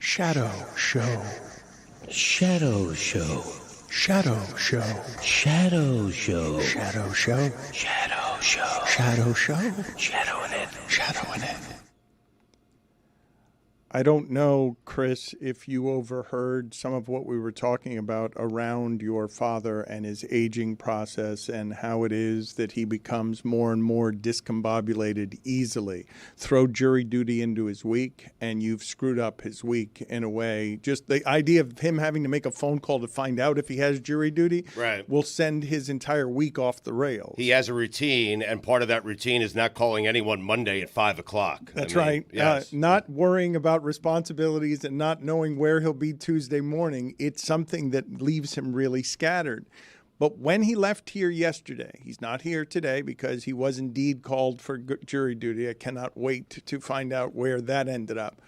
Shadow Show. Shadow Show. Shadow Show. Shadow Show. Shadow Show. Shadow Show. Shadow Show. Shadowing it. Shadowing it. I don't know, Chris, if you overheard some of what we were talking about around your father and his aging process and how it is that he becomes more and more discombobulated easily. Throw jury duty into his week, and you've screwed up his week in a way. Just the idea of him having to make a phone call to find out if he has jury duty will send his entire week off the rails. He has a routine, and part of that routine is not calling anyone Monday at 5 o'clock. That's right. Yes. Not worrying about responsibilities and not knowing where he'll be Tuesday morning. It's something that leaves him really scattered. But when he left here yesterday, he's not here today because he was indeed called for jury duty. I cannot wait to find out where that ended up.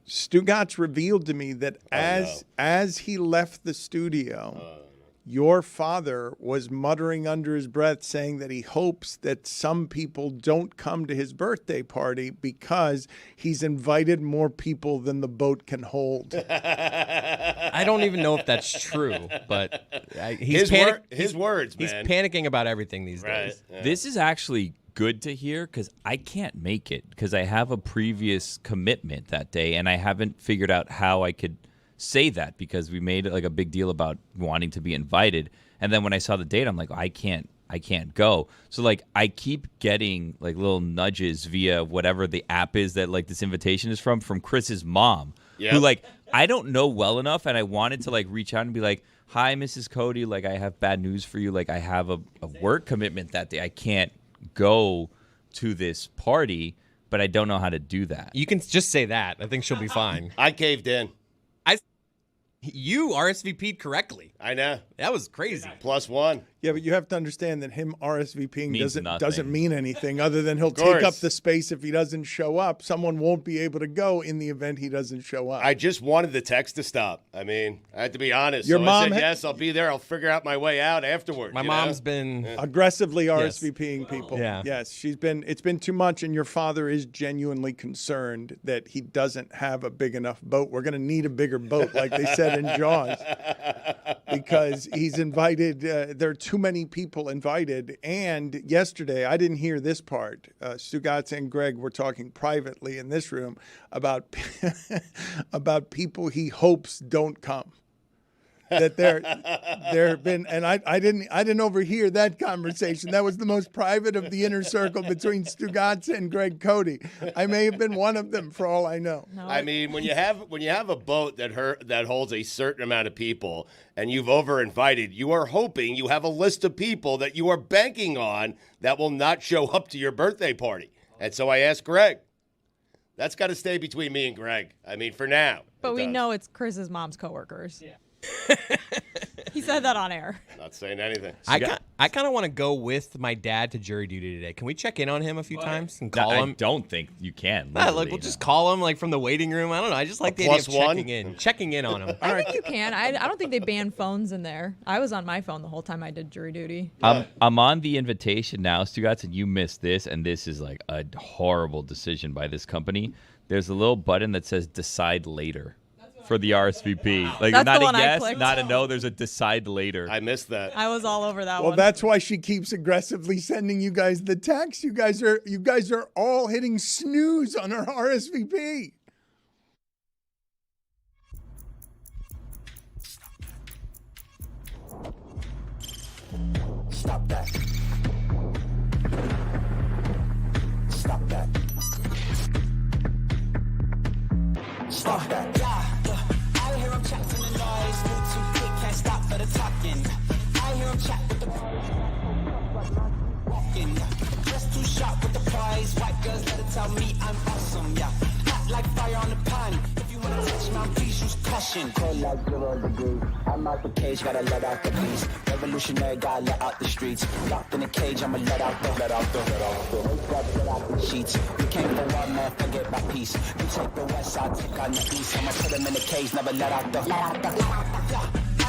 Stugotz revealed to me that as he left the studio, your father was muttering under his breath saying that he hopes that some people don't come to his birthday party because he's invited more people than the boat can hold. I don't even know if that's true, but his words, man. He's panicking about everything these days. Yeah. This is actually good to hear because I can't make it because I have a previous commitment that day and I haven't figured out how I could say that because we made like a big deal about wanting to be invited, and then when I saw the date, I'm like, I can't go. So like I keep getting like little nudges via whatever the app is that like this invitation is from Chris's mom, who like I don't know well enough, and I wanted to like reach out and be like, hi, Mrs. Cody, like I have bad news for you. Like I have a work commitment that day. I can't go to this party, but I don't know how to do that. You can just say that. I think she'll be fine. I caved in. You RSVP'd correctly. I know. That was crazy. +1. Yeah, but you have to understand that him RSVPing doesn't mean anything other than he'll course. take up the space if he doesn't show up. Someone won't be able to go in the event he doesn't show up. I just wanted the text to stop. I mean, I had to be honest. Your mom I said, yes, I'll be there. I'll figure out my way out afterwards. My mom's been aggressively RSVPing people. Yeah. Yes, it's been too much, and your father is genuinely concerned that he doesn't have a big enough boat. We're going to need a bigger boat, like they said in Jaws, because he's invited. There are too many people invited. And yesterday, I didn't hear this part. Stugotz and Greg were talking privately in this room about about people he hopes don't come. That there have been, and I didn't overhear that conversation. That was the most private of the inner circle between Stugotz and Greg Cody. I may have been one of them for all I know. No. I mean, when you have a boat that holds a certain amount of people and you've over-invited, you are hoping you have a list of people that you are banking on that will not show up to your birthday party. And so I asked Greg. That's got to stay between me and Greg. I mean, for now. But we know it's Chris's mom's coworkers. Yeah. He said that on air. Not saying anything. I kind of want to go with my dad to jury duty today. Can we check in on him a few times and call him? I don't think you can. We'll just call him like from the waiting room. I don't know. I just like the idea of checking in on him. I think you can. I don't think they ban phones in there. I was on my phone the whole time I did jury duty. I'm on the invitation now, Stugotz, and you missed this, and this is like a horrible decision by this company. There's a little button that says decide later. For the RSVP. Like that's not the a one yes, I clicked. not a no, there's a decide later. I missed that. I was all over that one. Well, that's why she keeps aggressively sending you guys the text. You guys are all hitting snooze on her RSVP. Stop that. Stop that. Stop that. I hear him chatting the noise, move too quick, can't stop for the talking. I hear him chat with the walking. Just too sharp with the prize. White girls let it tell me I'm awesome. Yeah, hot like fire on the pan. If you wanna touch my please use caution. Cold like 0 degrees. I'm out the cage, gotta let out the beast. Revolutionary, gotta let out the streets. Locked in a cage, I'ma let out the sheets. You can't go on, man, forget my peace. You take the west, I'll take on the east. I'ma put him in the cage, never let out the. I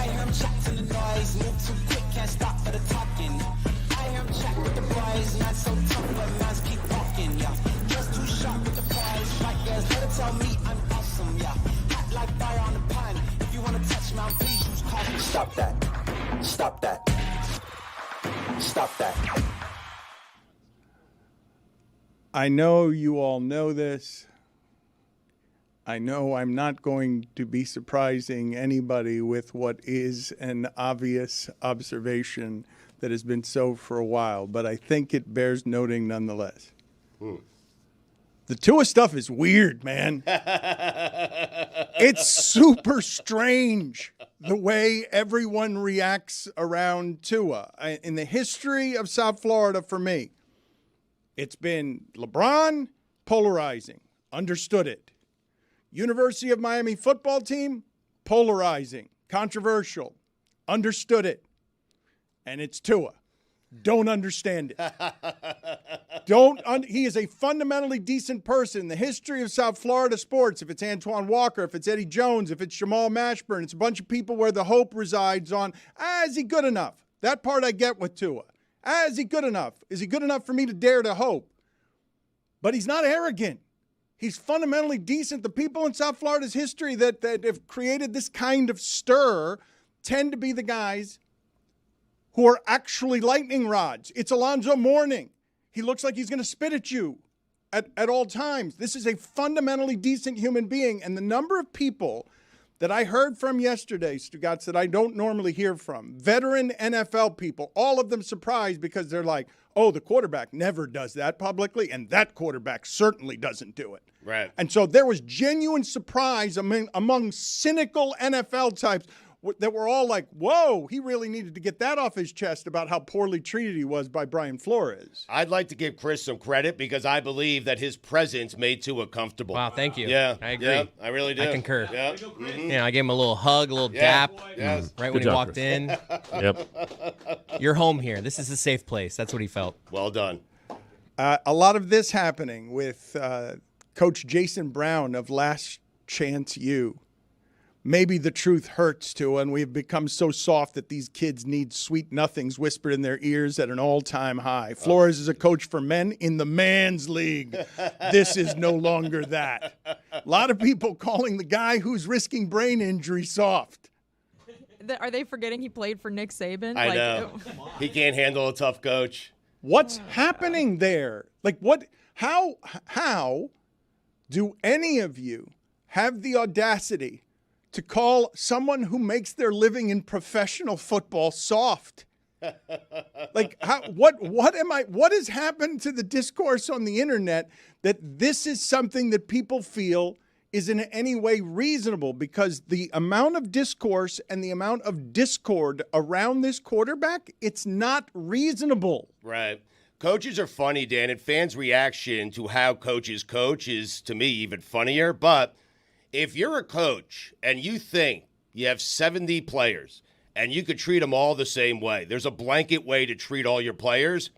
hear him chatting the noise, move too quick, can't stop for the talking. I hear him chat with the boys, not so tough, but man's keep walking, yeah. Just too sharp with the prize, white girls, let it tell me I'm awesome, yeah. Stop that. Stop that. Stop that. I know you all know this. I know I'm not going to be surprising anybody with what is an obvious observation that has been so for a while, but I think it bears noting nonetheless. The Tua stuff is weird, man. It's super strange the way everyone reacts around Tua. In the history of South Florida, for me, it's been LeBron, polarizing, understood it. University of Miami football team, polarizing, controversial, understood it. And it's Tua. Don't understand it. He is a fundamentally decent person. In the history of South Florida sports, if it's Antoine Walker, if it's Eddie Jones, if it's Jamal Mashburn, it's a bunch of people where the hope resides on, is he good enough? That part I get with Tua. Is he good enough? Is he good enough for me to dare to hope? But he's not arrogant. He's fundamentally decent. The people in South Florida's history that have created this kind of stir tend to be the guys who are actually lightning rods. It's Alonzo Mourning. He looks like he's going to spit at you at all times. This is a fundamentally decent human being. And the number of people that I heard from yesterday, Stugotz, that I don't normally hear from, veteran NFL people, all of them surprised because they're like, oh, the quarterback never does that publicly, and that quarterback certainly doesn't do it. Right. And so there was genuine surprise among cynical NFL types that were all like, whoa, he really needed to get that off his chest about how poorly treated he was by Brian Flores. I'd like to give Chris some credit because I believe that his presence made Tua comfortable. Wow, thank you. Yeah, I agree. Yeah, I really do. I concur. Yeah. Mm-hmm. Yeah, I gave him a little hug, a little dap Yes. right when he job, walked Chris. in. Yep. You're home here. This is a safe place. That's what he felt. Well done. A lot of this happening with Coach Jason Brown of Last Chance U. Maybe the truth hurts too, and we've become so soft that these kids need sweet nothings whispered in their ears at an all-time high. Flores is a coach for men in the man's league. This is no longer that. A lot of people calling the guy who's risking brain injury soft. Are they forgetting he played for Nick Saban? I know. He can't handle a tough coach. What's happening there? Like what? How do any of you have the audacity to call someone who makes their living in professional football soft? Like, what has happened to the discourse on the internet that this is something that people feel is in any way reasonable? Because the amount of discourse and the amount of discord around this quarterback, it's not reasonable. Right. Coaches are funny, Dan, and fans' reaction to how coaches coach is, to me, even funnier. But if you're a coach and you think you have 70 players and you could treat them all the same way, there's a blanket way to treat all your players,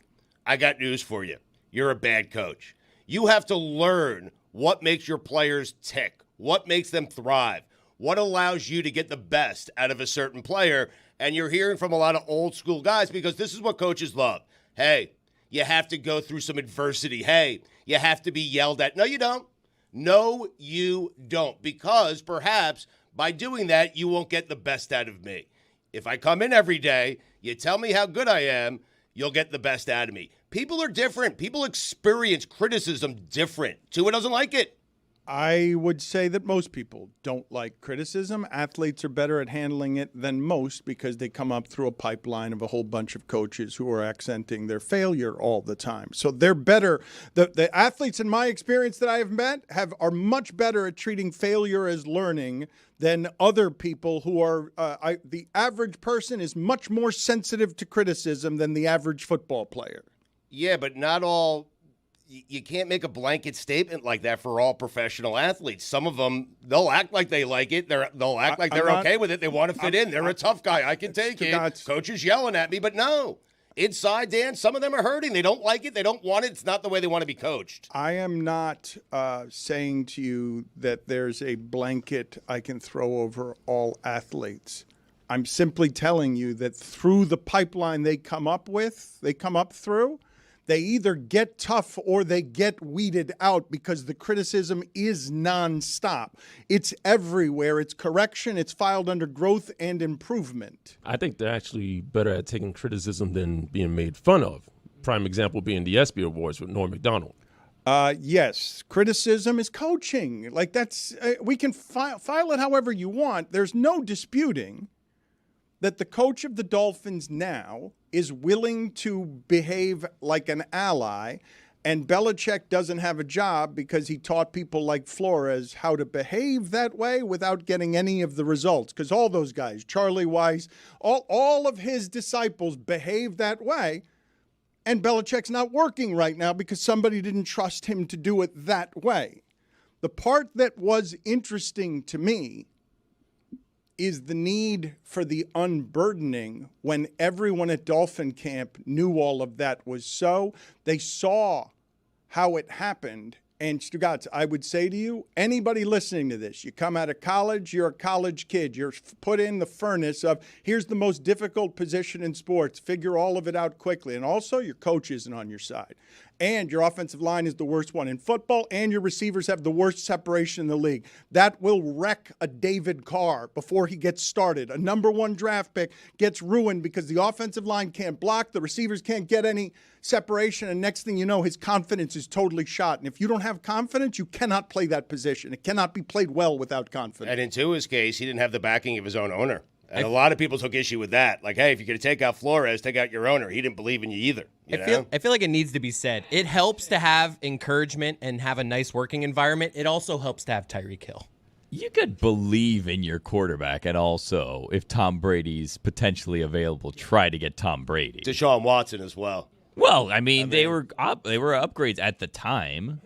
I got news for you. You're a bad coach. You have to learn what makes your players tick, what makes them thrive, what allows you to get the best out of a certain player. And you're hearing from a lot of old school guys because this is what coaches love. Hey, you have to go through some adversity. Hey, you have to be yelled at. No, you don't. No, you don't. Because perhaps by doing that, you won't get the best out of me. If I come in every day, you tell me how good I am, you'll get the best out of me. People are different. People experience criticism different. Tua doesn't like it. I would say that most people don't like criticism. Athletes are better at handling it than most because they come up through a pipeline of a whole bunch of coaches who are accenting their failure all the time. So they're better. The athletes, in my experience that I have met, are much better at treating failure as learning than other people who are the average person is much more sensitive to criticism than the average football player. Yeah, but not all. You can't make a blanket statement like that for all professional athletes. Some of them, they'll act like they like it. They'll act like they're okay with it. They want to fit in. They're a tough guy. I can take it. Coach is yelling at me, but no. Inside, Dan, some of them are hurting. They don't like it. They don't want it. It's not the way they want to be coached. I am not saying to you that there's a blanket I can throw over all athletes. I'm simply telling you that through the pipeline they come up through, They either get tough or they get weeded out because the criticism is nonstop. It's everywhere. It's correction. It's filed under growth and improvement. I think they're actually better at taking criticism than being made fun of. Prime example being the ESPY Awards with Norm Macdonald. Yes, criticism is coaching. Like that's we can file it however you want. There's no disputing that the coach of the Dolphins now is willing to behave like an ally, and Belichick doesn't have a job because he taught people like Flores how to behave that way without getting any of the results. Because all those guys, Charlie Weiss, all of his disciples behave that way, and Belichick's not working right now because somebody didn't trust him to do it that way. The part that was interesting to me is the need for the unburdening when everyone at Dolphin Camp knew all of that was so. They saw how it happened. And Stugotz, I would say to you, anybody listening to this, you come out of college, you're a college kid, you're put in the furnace of here's the most difficult position in sports, figure all of it out quickly. And also your coach isn't on your side. And your offensive line is the worst one in football, and your receivers have the worst separation in the league. That will wreck a David Carr before he gets started. A number 1 draft pick gets ruined because the offensive line can't block, the receivers can't get any separation, and next thing you know, his confidence is totally shot. And if you don't have confidence, you cannot play that position. It cannot be played well without confidence. And in Tua's case, he didn't have the backing of his own owner. And a lot of people took issue with that. Like, hey, if you're going to take out Flores, take out your owner. He didn't believe in you either. I feel like it needs to be said. It helps to have encouragement and have a nice working environment. It also helps to have Tyreek Hill. You could believe in your quarterback, and also, if Tom Brady's potentially available, try to get Tom Brady. Deshaun Watson as well. Well, I mean they were upgrades at the time.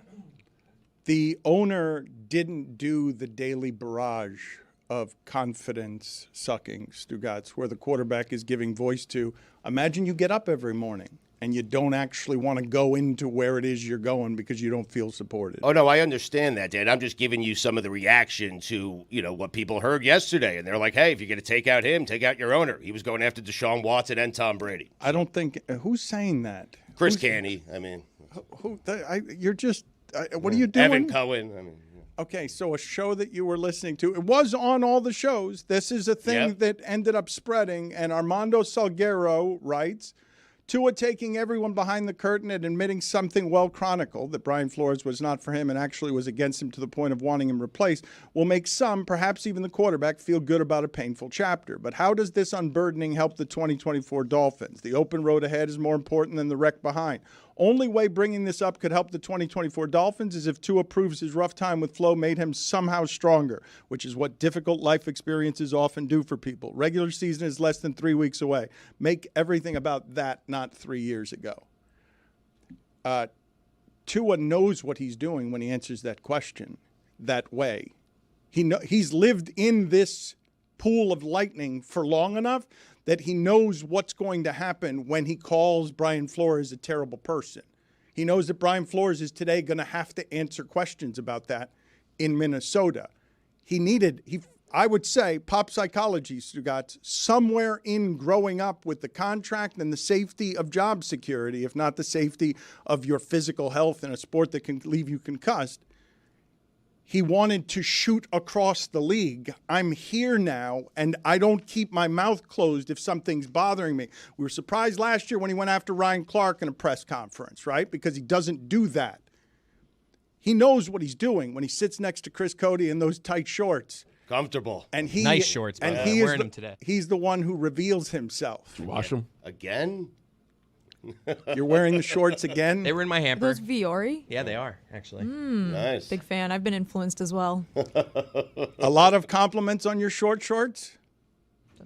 The owner didn't do the daily barrage of confidence sucking, Stugotz, where the quarterback is giving voice to. Imagine you get up every morning and you don't actually want to go into where it is you're going because you don't feel supported. Oh, no, I understand that, Dan. I'm just giving you some of the reaction to, what people heard yesterday. And they're like, hey, if you're going to take out him, take out your owner. He was going after Deshaun Watson and Tom Brady. I don't think who's saying that? Chris Canny, I mean. You're just what are you doing? Evan Cohen, I mean. Okay, so a show that you were listening to, it was on all the shows. This is a thing that ended up spreading, and Armando Salguero writes, Tua taking everyone behind the curtain and admitting something well chronicled, that Brian Flores was not for him and actually was against him to the point of wanting him replaced, will make some, perhaps even the quarterback, feel good about a painful chapter. But how does this unburdening help the 2024 Dolphins? The open road ahead is more important than the wreck behind. Only way bringing this up could help the 2024 Dolphins is if Tua proves his rough time with Flo made him somehow stronger, which is what difficult life experiences often do for people. Regular season is less than 3 weeks away. Make everything about that, not 3 years ago. Tua knows what he's doing when he answers that question that way. He's lived in this pool of lightning for long enough that he knows what's going to happen when he calls Brian Flores a terrible person. He knows that Brian Flores is today going to have to answer questions about that in Minnesota. I would say, pop psychology, Stugotz, somewhere in growing up with the contract and the safety of job security, if not the safety of your physical health in a sport that can leave you concussed, he wanted to shoot across the league. I'm here now, and I don't keep my mouth closed if something's bothering me. We were surprised last year when he went after Ryan Clark in a press conference, right? Because he doesn't do that. He knows what he's doing when he sits next to Chris Cody in those tight shorts. Comfortable. And nice shorts, and I'm wearing them today. He's the one who reveals himself. Did you wash them? Again? You're wearing the shorts again? They were in my hamper. Those Viore? Yeah, they are, actually. Nice. Big fan. I've been influenced as well. A lot of compliments on your short shorts?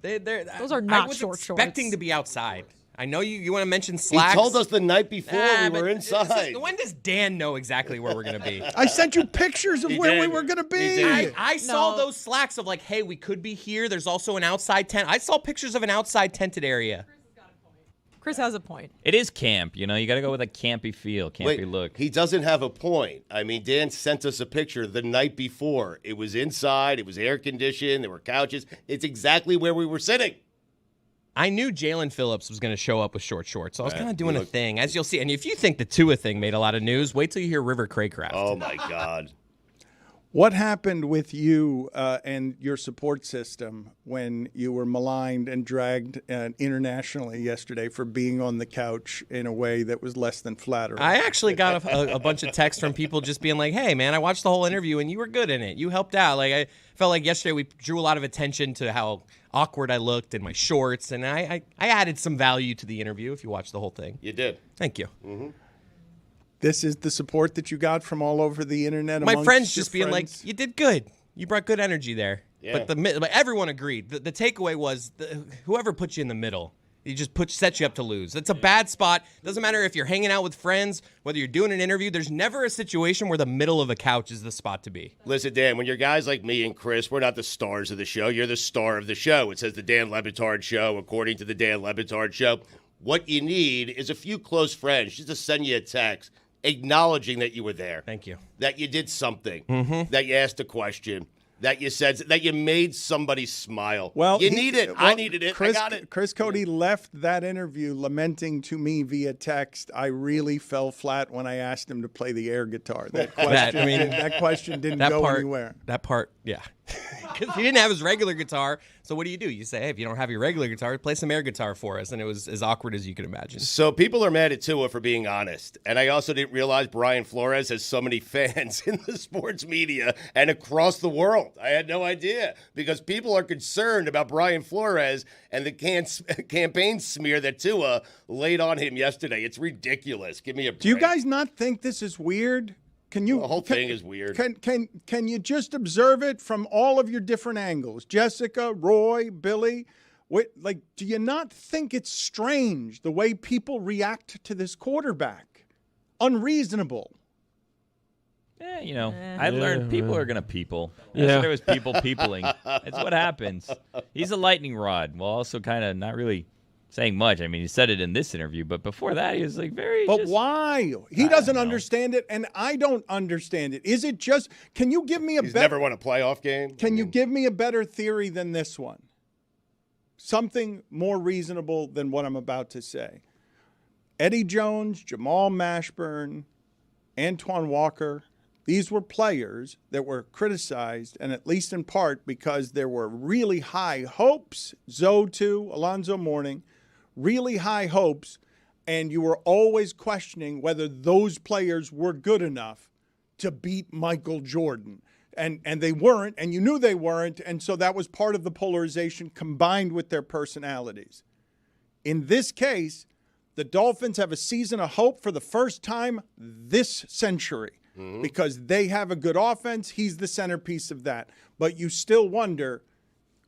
Those are not short shorts. Expecting to be outside. I know you want to mention slacks. He told us the night before we were inside. When does Dan know exactly where we're going to be? I sent you pictures of where we were going to be. I saw those slacks of like, hey, we could be here. There's also an outside tent. I saw pictures of an outside tented area. Chris has a point. It is camp, you got to go with a campy feel, campy look. He doesn't have a point. I mean, Dan sent us a picture the night before. It was inside. It was air conditioned. There were couches. It's exactly where we were sitting. I knew Jalen Phillips was going to show up with short shorts, so I was kind of doing a thing, as you'll see. And if you think the Tua thing made a lot of news, wait till you hear River Craycraft. Oh, my God. What happened with you and your support system when you were maligned and dragged internationally yesterday for being on the couch in a way that was less than flattering? I actually got a bunch of texts from people just being like, hey, man, I watched the whole interview and you were good in it. You helped out. Like, I felt like yesterday we drew a lot of attention to how awkward I looked in my shorts, and I added some value to the interview if you watched the whole thing. You did. Thank you. Mm-hmm. This is the support that you got from all over the internet. My friends just being like, you did good. You brought good energy there. Yeah. But everyone agreed. The takeaway was whoever put you in the middle, you just sets you up to lose. It's a bad spot. Doesn't matter if you're hanging out with friends, whether you're doing an interview. There's never a situation where the middle of a couch is the spot to be. Listen, Dan, when you're guys like me and Chris, we're not the stars of the show. You're the star of the show. It says the Dan Le Batard Show, according to the Dan Le Batard Show. What you need is a few close friends just to send you a text acknowledging that you were there. Thank you. That you did something. Mm-hmm. That you asked a question. That you said, that you made somebody smile. Well, you need it. I needed it. I got it. Chris Cody left that interview lamenting to me via text, I really fell flat when I asked him to play the air guitar. That question didn't go anywhere. That part, yeah. Because he didn't have his regular guitar. So what do? You say, hey, if you don't have your regular guitar, play some air guitar for us. And it was as awkward as you could imagine. So people are mad at Tua for being honest. And I also didn't realize Brian Flores has so many fans in the sports media and across the world. I had no idea, because people are concerned about Brian Flores and the campaign smear that Tua laid on him yesterday. It's ridiculous. Give me a break. Do you guys not think this is weird? The whole thing is weird. Can you just observe it from all of your different angles? Jessica, Roy, Billy, do you not think it's strange the way people react to this quarterback? Unreasonable. Yeah, I learned people are going to people. Yesterday was peopling. It's what happens. He's a lightning rod, while also kind of not really saying much. I mean, he said it in this interview, but before that, he was like But why? He doesn't understand it, and I don't understand it. Is it just? Can you give me He's never won a playoff game. Can you give me a better theory than this one? Something more reasonable than what I'm about to say. Eddie Jones, Jamal Mashburn, Antoine Walker. These were players that were criticized, and at least in part because there were really high hopes. Zoe too, Alonzo Mourning, really high hopes, and you were always questioning whether those players were good enough to beat Michael Jordan. And they weren't, and you knew they weren't, and so that was part of the polarization combined with their personalities. In this case, the Dolphins have a season of hope for the first time this century. Because they have a good offense. He's the centerpiece of that. But you still wonder,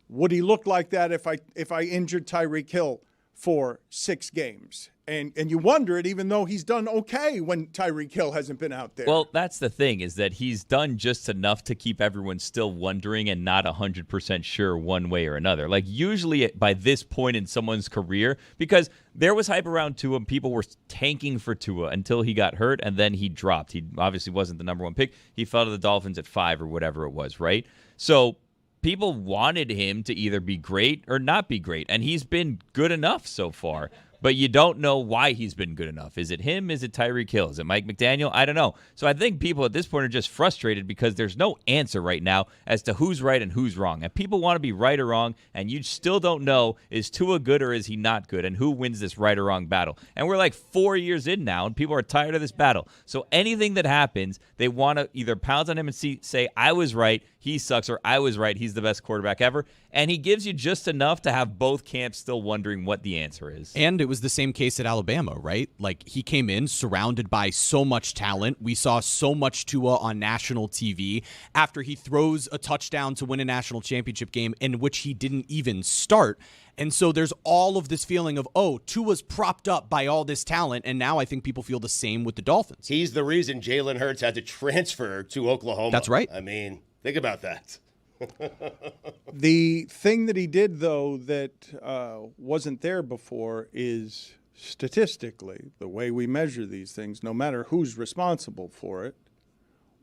would he look like that if I injured Tyreek Hill for 6 games? And you wonder it even though he's done okay when Tyreek Hill hasn't been out there. Well, that's the thing, is that he's done just enough to keep everyone still wondering and not 100% sure one way or another. Like, usually by this point in someone's career, because there was hype around Tua, and people were tanking for Tua until he got hurt, and then he dropped. He obviously wasn't the number 1 pick. He fell to the Dolphins at 5 or whatever it was, right? So people wanted him to either be great or not be great, and he's been good enough so far. But you don't know why he's been good enough. Is it him? Is it Tyreek Hill? Is it Mike McDaniel? I don't know. So I think people at this point are just frustrated because there's no answer right now as to who's right and who's wrong. And people want to be right or wrong, and you still don't know, is Tua good or is he not good, and who wins this right or wrong battle. And we're like 4 years in now, and people are tired of this battle. So anything that happens, they want to either pounce on him and say, I was right, he sucks, or I was right, he's the best quarterback ever. And he gives you just enough to have both camps still wondering what the answer is. And it was the same case at Alabama, right? Like, he came in surrounded by so much talent. We saw so much Tua on national TV after he throws a touchdown to win a national championship game in which he didn't even start. And so there's all of this feeling of, Tua's propped up by all this talent, and now I think people feel the same with the Dolphins. He's the reason Jalen Hurts had to transfer to Oklahoma. That's right. I mean, think about that. The thing that he did, though, that wasn't there before is statistically, the way we measure these things, no matter who's responsible for it,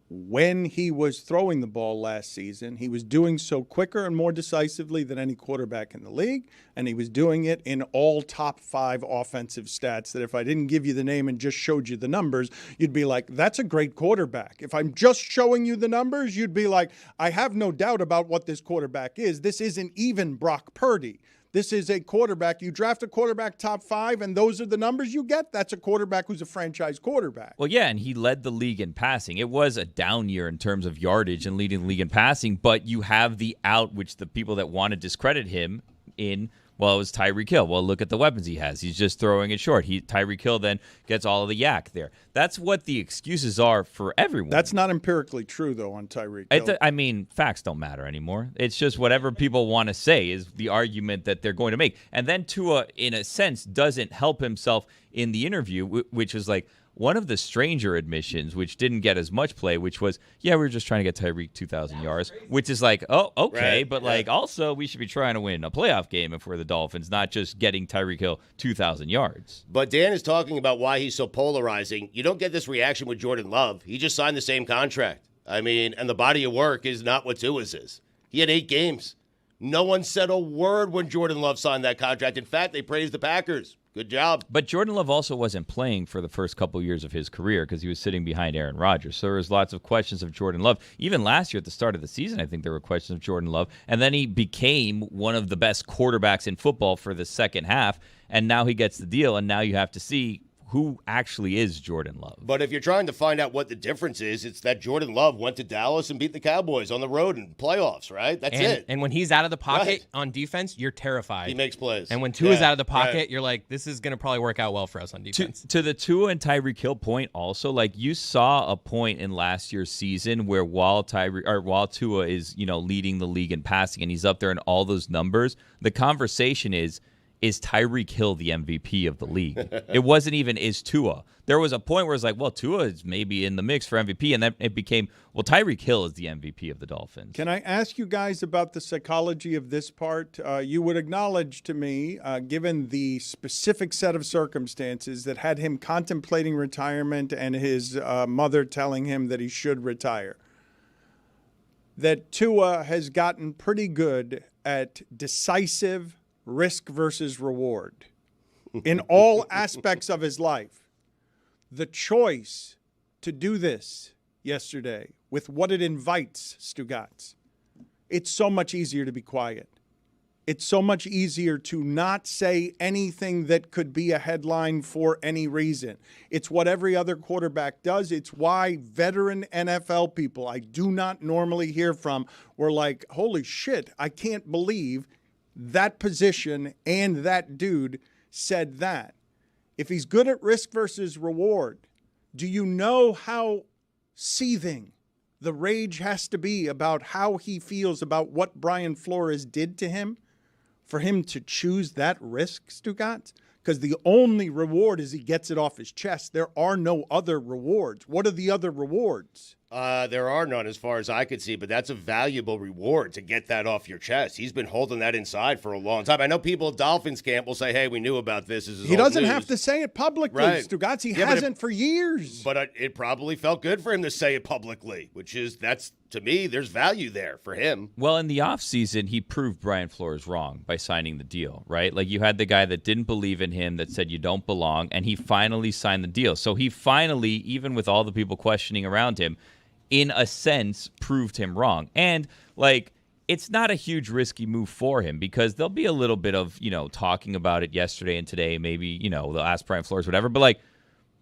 when he was throwing the ball last season, he was doing so quicker and more decisively than any quarterback in the league, and he was doing it in all top 5 offensive stats that if I didn't give you the name and just showed you the numbers, you'd be like, that's a great quarterback. If I'm just showing you the numbers, you'd be like, I have no doubt about what this quarterback is. This isn't even Brock Purdy. This is a quarterback. You draft a quarterback top 5, and those are the numbers you get. That's a quarterback who's a franchise quarterback. Well, yeah, and he led the league in passing. It was a down year in terms of yardage and leading the league in passing, but you have the out, which the people that want to discredit him in, well, it was Tyreek Hill. Well, look at the weapons he has. He's just throwing it short. Tyreek Hill then gets all of the yak there. That's what the excuses are for everyone. That's not empirically true, though, on Tyreek Hill. I mean, facts don't matter anymore. It's just whatever people want to say is the argument that they're going to make. And then Tua, in a sense, doesn't help himself in the interview, which was like, one of the stranger admissions, which didn't get as much play, which was, yeah, we were just trying to get Tyreek 2,000 yards, which is like, oh, okay, right, but like also we should be trying to win a playoff game if we're the Dolphins, not just getting Tyreek Hill 2,000 yards. But Dan is talking about why he's so polarizing. You don't get this reaction with Jordan Love. He just signed the same contract. I mean, and the body of work is not what Tua's is. He had 8 games. No one said a word when Jordan Love signed that contract. In fact, they praised the Packers. Good job. But Jordan Love also wasn't playing for the first couple years of his career because he was sitting behind Aaron Rodgers. So there was lots of questions of Jordan Love. Even last year at the start of the season, I think there were questions of Jordan Love. And then he became one of the best quarterbacks in football for the second half. And now he gets the deal. And now you have to see who actually is Jordan Love. But if you're trying to find out what the difference is, it's that Jordan Love went to Dallas and beat the Cowboys on the road in playoffs, right? That's it. And when he's out of the pocket on defense, you're terrified. He makes plays. And when Tua's out of the pocket, you're like, this is going to probably work out well for us on defense. To the Tua and Tyreek Hill point also, like you saw a point in last year's season where while Tua is, leading the league in passing and he's up there in all those numbers, the conversation is Tyreek Hill the MVP of the league? It wasn't even, is Tua. There was a point where it's like, well, Tua is maybe in the mix for MVP, and then it became, well, Tyreek Hill is the MVP of the Dolphins. Can I ask you guys about the psychology of this part? You would acknowledge to me, given the specific set of circumstances that had him contemplating retirement and his mother telling him that he should retire, that Tua has gotten pretty good at decisive risk versus reward in all aspects of his life. The choice to do this yesterday with what it invites, Stugotz, it's so much easier to be quiet. It's so much easier to not say anything that could be a headline for any reason. It's what every other quarterback does. It's why veteran NFL people I do not normally hear from were like, holy shit, I can't believe that position and that dude said that. If he's good at risk versus reward, do you know how seething the rage has to be about how he feels about what Brian Flores did to him for him to choose that risk, Stugotz? Because the only reward is he gets it off his chest. There are no other rewards. What are the other rewards? There are none as far as I could see, but that's a valuable reward to get that off your chest. He's been holding that inside for a long time. I know people at Dolphins camp will say, hey, we knew about this. This is he doesn't news. Have to say it publicly, right. Stugotz. He hasn't for years. But it probably felt good for him to say it publicly, to me, there's value there for him. Well, in the offseason, he proved Brian Flores wrong by signing the deal, right? Like you had the guy that didn't believe in him, that said you don't belong, and he finally signed the deal. So he finally, even with all the people questioning around him, in a sense, proved him wrong. And, it's not a huge risky move for him because there'll be a little bit of, talking about it yesterday and today. Maybe, they'll ask Brian Flores, whatever. But,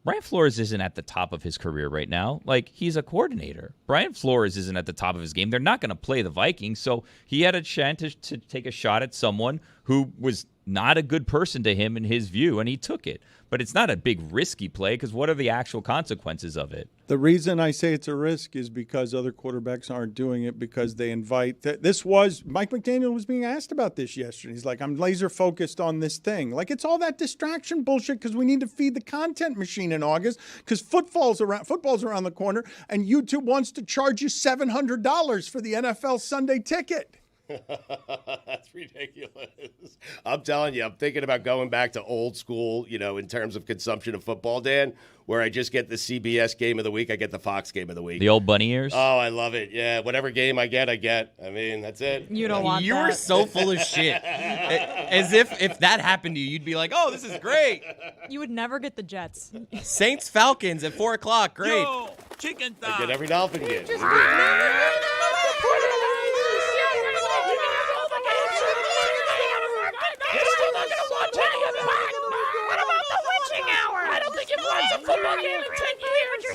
Brian Flores isn't at the top of his career right now. He's a coordinator. Brian Flores isn't at the top of his game. They're not going to play the Vikings. So he had a chance to take a shot at someone who was not a good person to him in his view, and he took it. But it's not a big risky play because what are the actual consequences of it? The reason I say it's a risk is because other quarterbacks aren't doing it because they invite. Mike McDaniel was being asked about this yesterday. He's like, I'm laser focused on this thing. It's all that distraction bullshit because we need to feed the content machine in August because football's around the corner and YouTube wants to charge you $700 for the NFL Sunday ticket. That's ridiculous. I'm telling you, I'm thinking about going back to old school, in terms of consumption of football, Dan, where I just get the CBS game of the week, I get the Fox game of the week. The old bunny ears? Oh, I love it. Yeah, whatever game I get, I get. I mean, that's it. You don't want You were that. so full of shit. As if that happened to you, you'd be like, oh, this is great. You would never get the Jets. Saints Falcons at 4 o'clock. Great. Yo, chicken I thigh. get every Dolphin game.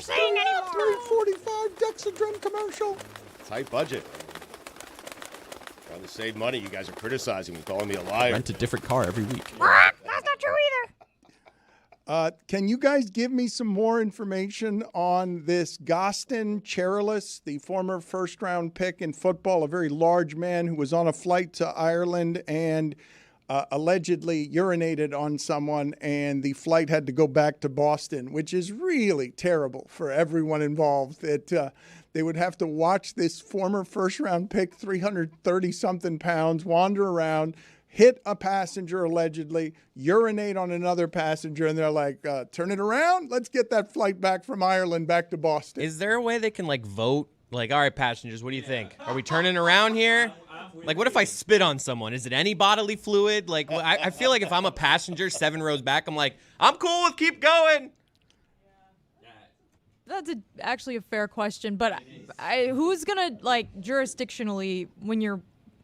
Saying anymore. 345 Dexedrine commercial. Tight budget. Trying to save money. You guys are criticizing me, calling me a liar. Rent a different car every week. That's not true either. Can you guys give me some more information on this Gaston Cherilus, the former first-round pick in football, a very large man who was on a flight to Ireland and allegedly urinated on someone, and the flight had to go back to Boston, which is really terrible for everyone involved. That they would have to watch this former first-round pick, 330-something pounds, wander around, hit a passenger allegedly, urinate on another passenger, and they're like, turn it around? Let's get that flight back from Ireland back to Boston. Is there a way they can vote? Like, all right, passengers, what do you think? Are we turning around here? Like, what if I spit on someone? Is it any bodily fluid? Like, I feel like if I'm a passenger 7 rows back, I'm like, I'm cool with keep going. That's actually a fair question, but who's gonna jurisdictionally when you're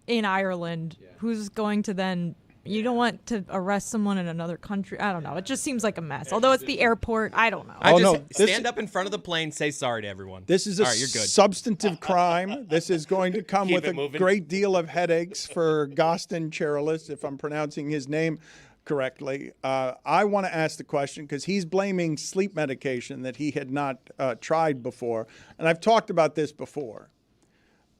in Ireland? Who's going to then? You don't want to arrest someone in another country. I don't know. It just seems like a mess. Although it's the airport, I don't know. Stand up in front of the plane, say sorry to everyone. This is a substantive crime. This is going to come with a great deal of headaches for Gaston Cherilus, if I'm pronouncing his name correctly. I want to ask the question because he's blaming sleep medication that he had not tried before. And I've talked about this before.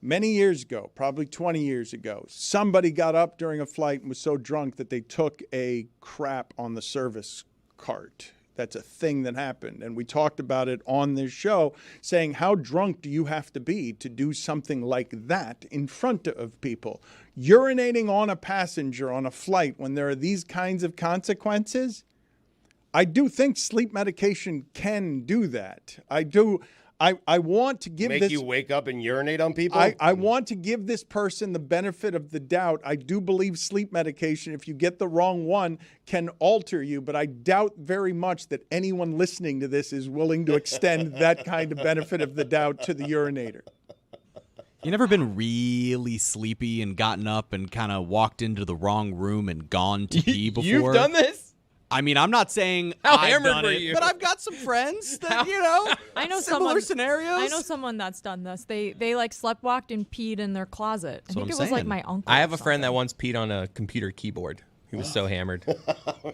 Many years ago, probably 20 years ago, somebody got up during a flight and was so drunk that they took a crap on the service cart. That's a thing that happened. And we talked about it on this show, saying, how drunk do you have to be to do something like that in front of people? Urinating on a passenger on a flight when there are these kinds of consequences? I do think sleep medication can do that. I do. I want to give Make you wake up and urinate on people? I want to give this person the benefit of the doubt. I do believe sleep medication, if you get the wrong one, can alter you, but I doubt very much that anyone listening to this is willing to extend that kind of benefit of the doubt to the urinator. You never been really sleepy and gotten up and kind of walked into the wrong room and gone to pee before? You've done this? I mean, I'm not saying How I've hammered done were it, you? but I've got some friends that, I know similar someone, scenarios. I know someone that's done this. They sleptwalked and peed in their closet. I think it was like my uncle. I have a friend that once peed on a computer keyboard. He was so hammered.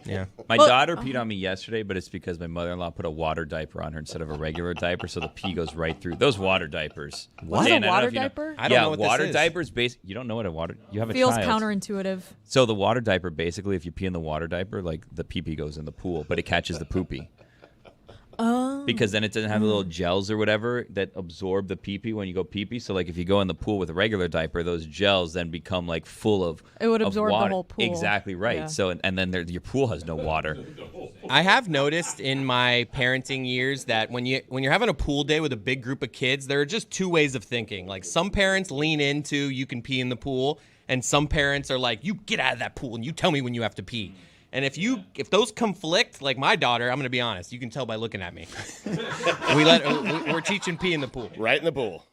Yeah. My daughter peed on me yesterday, but it's because my mother-in-law put a water diaper on her instead of a regular diaper, so the pee goes right through. Those water diapers. What's a water diaper? I don't know what this water is. diapers. You don't know what a water. You have a Feels child. counterintuitive. So the water diaper, basically, if you pee in the water diaper, like the pee-pee goes in the pool, but it catches the poopy. Oh. Because then it doesn't have the little gels or whatever that absorb the pee-pee when you go pee-pee. So like if you go in the pool with a regular diaper, those gels then become like full of It would absorb the water. whole pool. Exactly right. Yeah. So and then your pool has no water. I have noticed in my parenting years that when you're having a pool day with a big group of kids, there are just two ways of thinking. Like some parents lean into you can pee in the pool, and some parents are like, you get out of that pool and you tell me when you have to pee. And if those conflict, like my daughter, I'm going to be honest, you can tell by looking at me. We're teaching pee in the pool. Right in the pool.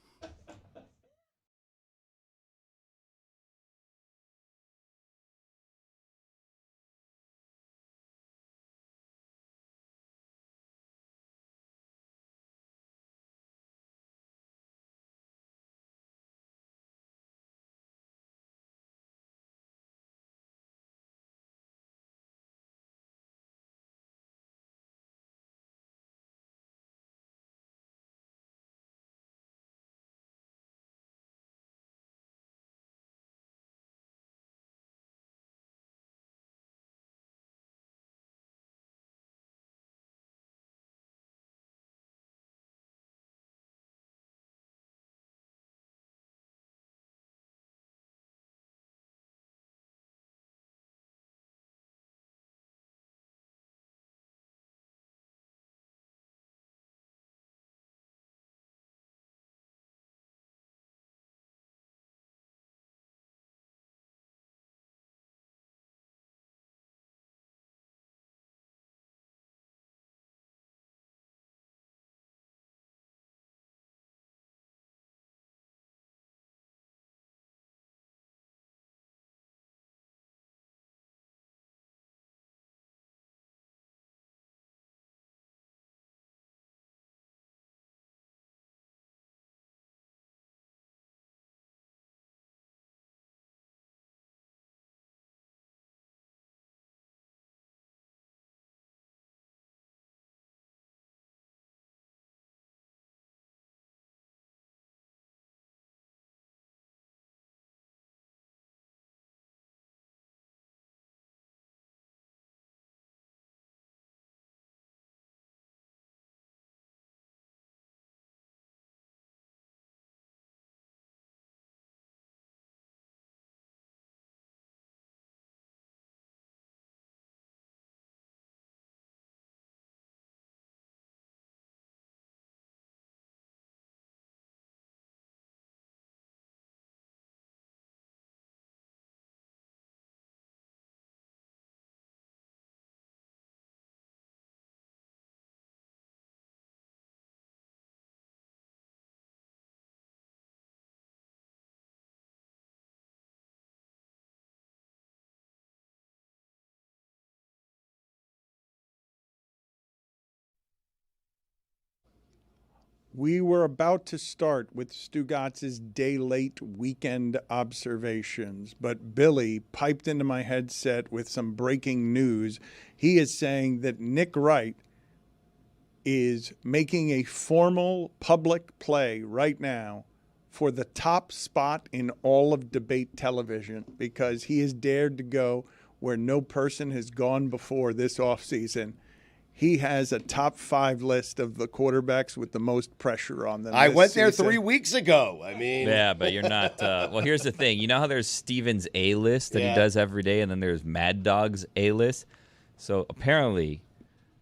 We were about to start with Stugotz's day-late weekend observations, but Billy piped into my headset with some breaking news. He is saying that Nick Wright is making a formal public play right now for the top spot in all of debate television because he has dared to go where no person has gone before this offseason. He has a top 5 list of the quarterbacks with the most pressure on them. I went there 3 weeks ago. I mean, yeah, but you're not. Well, here's the thing. You know how there's Steven's A list that he does every day, and then there's Mad Dog's A list. So apparently,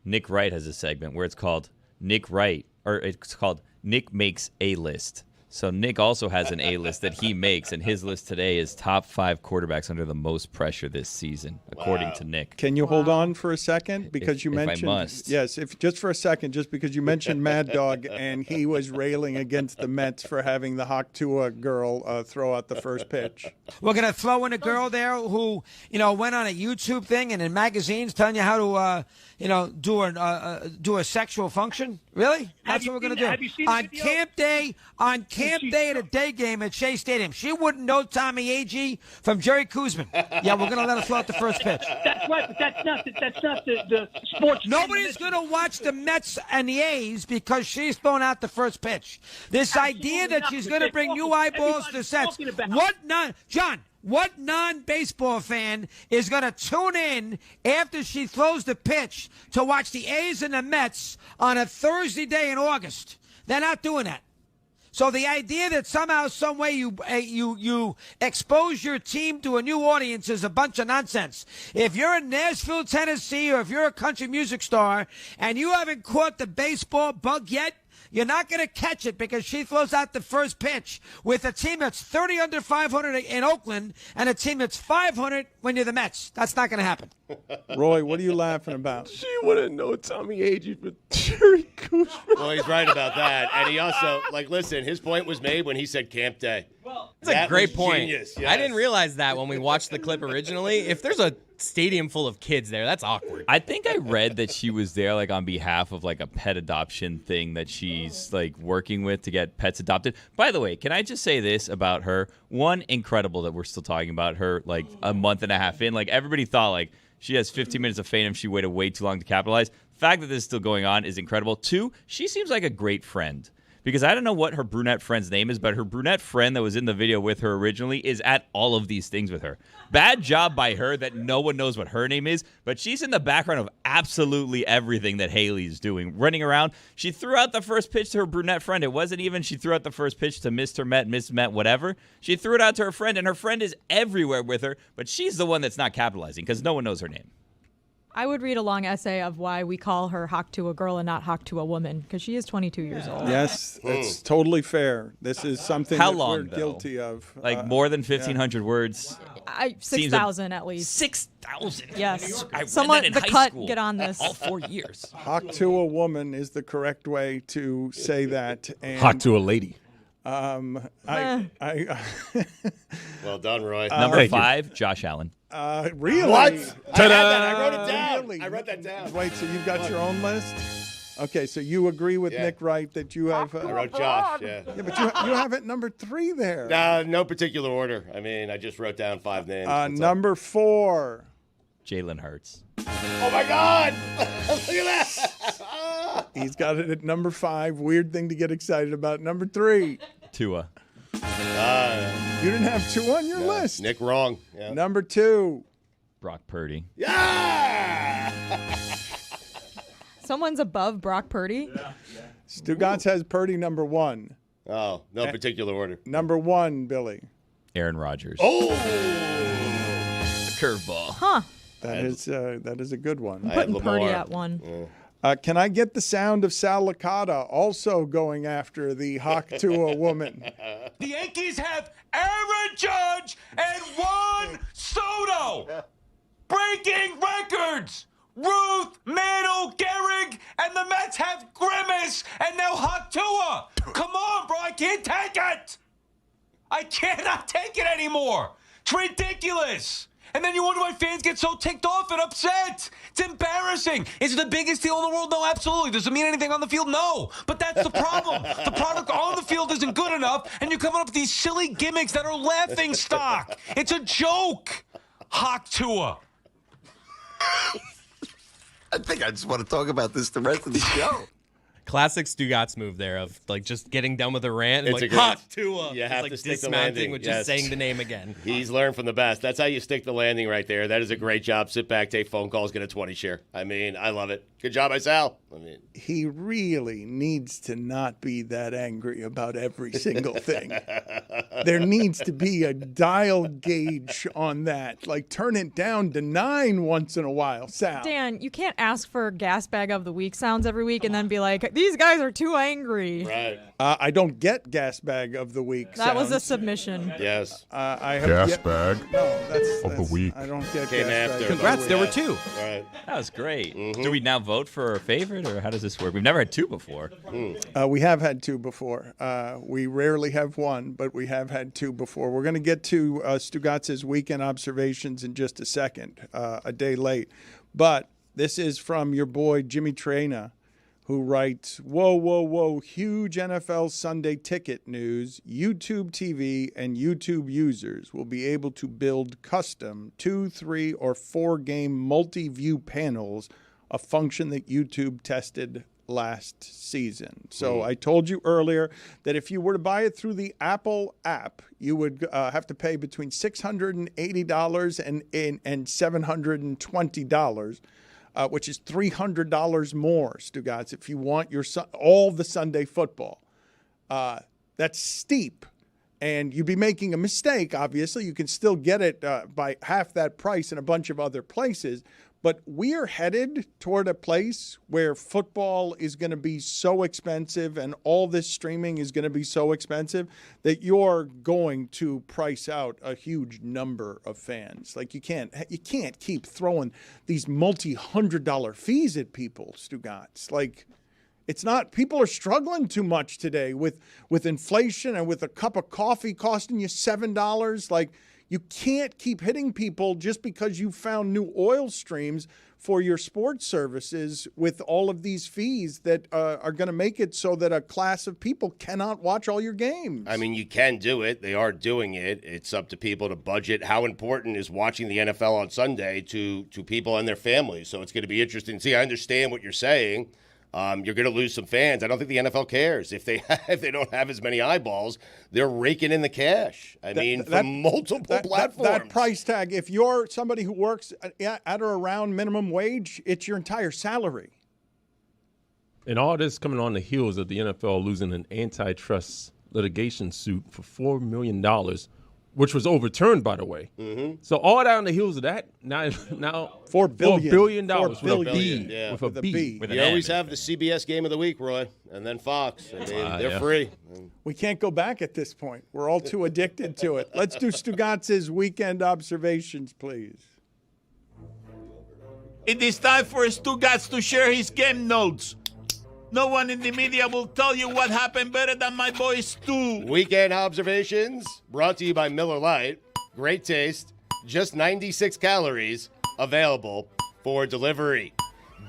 Nick Wright has a segment where it's called Nick Wright, or it's called Nick Makes A List. So Nick also has an A list that he makes, and his list today is top 5 quarterbacks under the most pressure this season, according to Nick. Can you hold on for a second? Because you mentioned, if I must. Yes, if just for a second, just because you mentioned Mad Dog and he was railing against the Mets for having the Hawk Tua girl throw out the first pitch. We're gonna throw in a girl there who, went on a YouTube thing and in magazines telling you how to, do a sexual function. Really? That's what we're gonna do. Have you seen on camp day at a day game at Shea Stadium? She wouldn't know Tommy Agee from Jerry Kuzman. Yeah, we're gonna let her throw out the first pitch. That's right, but that's not the sports. Nobody's gonna watch the Mets and the A's because she's thrown out the first pitch. This idea that she's gonna bring new eyeballs to sets. What non-baseball fan is going to tune in after she throws the pitch to watch the A's and the Mets on a Thursday day in August? They're not doing that. So the idea that somehow, some way you expose your team to a new audience is a bunch of nonsense. If you're in Nashville, Tennessee, or if you're a country music star and you haven't caught the baseball bug yet, you're not going to catch it because she throws out the first pitch with a team that's 30 under 500 in Oakland and a team that's 500 when you're the Mets. That's not going to happen. Roy, what are you laughing about? She wouldn't know Tommy Agee for Jerry Kuzman. Well, he's right about that. And he also, listen, his point was made when he said camp day. That's a great point. Genius, yes. I didn't realize that when we watched the clip originally. If there's a stadium full of kids there, that's awkward. I think I read that she was there on behalf of a pet adoption thing that she's working with to get pets adopted. By the way, can I just say this about her? One, incredible that we're still talking about her a month and a half in. Everybody thought she has 15 minutes of fame if she waited way too long to capitalize. The fact that this is still going on is incredible. Two, she seems like a great friend. Because I don't know what her brunette friend's name is, but her brunette friend that was in the video with her originally is at all of these things with her. Bad job by her that no one knows what her name is, but she's in the background of absolutely everything that Haley's doing. Running around, she threw out the first pitch to her brunette friend. It wasn't even she threw out the first pitch to Mr. Met, Miss Met, whatever. She threw it out to her friend, and her friend is everywhere with her, but she's the one that's not capitalizing because no one knows her name. I would read a long essay of why we call her Hawk to a girl and not Hawk to a woman, because she is 22 years old. Yes, that's totally fair. This is something How that long, we're though? guilty of. More than 1,500 words? 6,000 at least. 6,000? Yes. I read Someone, that in the high cut, school. get on this. All 4 years. Hawk to a woman is the correct way to say that. And, Hawk to a lady. Well done, Roy. Number 5, Josh Allen. Really? What? I wrote it down. Really? I wrote that down. Wait, so you've got your own list? Okay, so you agree with Nick Wright that you have... I wrote Josh, Yeah, but you have it number 3 there. No particular order. I mean, I just wrote down 5 names. Number 4. Jalen Hurts. Oh, my God. Look at that. He's got it at number 5. Weird thing to get excited about. Number 3. Tua. You didn't have 2 on your list. Nick wrong. Yeah. Number 2. Brock Purdy. Yeah! Someone's above Brock Purdy? Stugotz has Purdy number 1. Oh, no particular order. Number 1, Billy. Aaron Rodgers. Oh! Curveball. Huh. That is a good one. I'm putting Purdy at 1. Yeah. Can I get the sound of Sal Licata also going after the Hawk to a woman? The Yankees have Aaron Judge and Juan Soto breaking records. Ruth, Mantle, Gehrig, and the Mets have Grimace and now Hawk Tua. Come on, bro. I can't take it. I cannot take it anymore. It's ridiculous. And then you wonder why fans get so ticked off and upset. It's embarrassing. Is it the biggest deal in the world? No, absolutely. Does it mean anything on the field? No. But that's the problem. The product on the field isn't good enough, and you're coming up with these silly gimmicks that are laughing stock. It's a joke. Hawk Tua. I think I just want to talk about this the rest of the show. Classic Stugotz move there of like just getting done with a rant and It's like a great- hot Tua. You Just, have like to stick the dismounting landing. with Yes. just saying the name again. He's learned from the best. That's how you stick the landing right there. That is a great job. Sit back, take phone calls, get a 20 share. I mean, I love it. Good job by Sal. I mean, He really needs to not be that angry about every single thing. There needs to be a dial gauge on that. Like, turn it down to 9 once in a while, Sal. Dan, you can't ask for Gasbag of the Week sounds every week and then be like, these guys are too angry. right. I don't get Gasbag of the Week. That was a sounds. submission. Yes. I have Gasbag No, that's of the week. I don't get Came Gasbag. after. Congrats, there were Yeah. 2. Right. That was great. Do we now vote for a favorite, or how does this work? We've never had 2 before. We have had 2 before. We rarely have 1, but we have had 2 before. We're going to get to Stugotz's weekend observations in just a second, a day late. But this is from your boy Jimmy Traina, who writes, whoa, huge NFL Sunday ticket news. YouTube TV and YouTube users will be able to build custom 2, 3, or 4 game multi-view panels, a function that YouTube tested last season. So I told you earlier that if you were to buy it through the Apple app, you would have to pay between $680 and $720. Which is $300 more, Stugotz, if you want your all the Sunday football. That's steep, and you'd be making a mistake, obviously. You can still get it by half that price in a bunch of other places, but we are headed toward a place where football is going to be so expensive and all this streaming is going to be so expensive that you're going to price out a huge number of fans. Like you can't keep throwing these multi-$100 fees at people, Stugotz. Like it's not, people are struggling too much today with inflation and with a cup of coffee costing you $7. Like, you can't keep hitting people just because you found new oil streams for your sports services with all of these fees that are going to make it so that a class of people cannot watch all your games. I mean, you can do it. They are doing it. It's up to people to budget. How important is watching the NFL on Sunday to people and their families? So it's going to be interesting. See, I understand what you're saying. You're going to lose some fans. I don't think the NFL cares if they don't have as many eyeballs. They're raking in the cash. From multiple platforms. That price tag. If you're somebody who works at or around minimum wage, it's your entire salary. And all this coming on the heels of the NFL losing an antitrust litigation suit for $4 million, which was overturned, by the way. Mm-hmm. So all that on the heels of that, now $4 billion with a B. Yeah. With a B. You always have the CBS game of the week, Roy, and then Fox. They're free. We can't go back at this point. We're all too addicted to it. Let's do Stugotz's weekend observations, please. It is time for Stugotz to share his game notes. No one in the media will tell you what happened better than my boy Stu. Weekend observations brought to you by Miller Lite. Great taste, just 96 calories, available for delivery.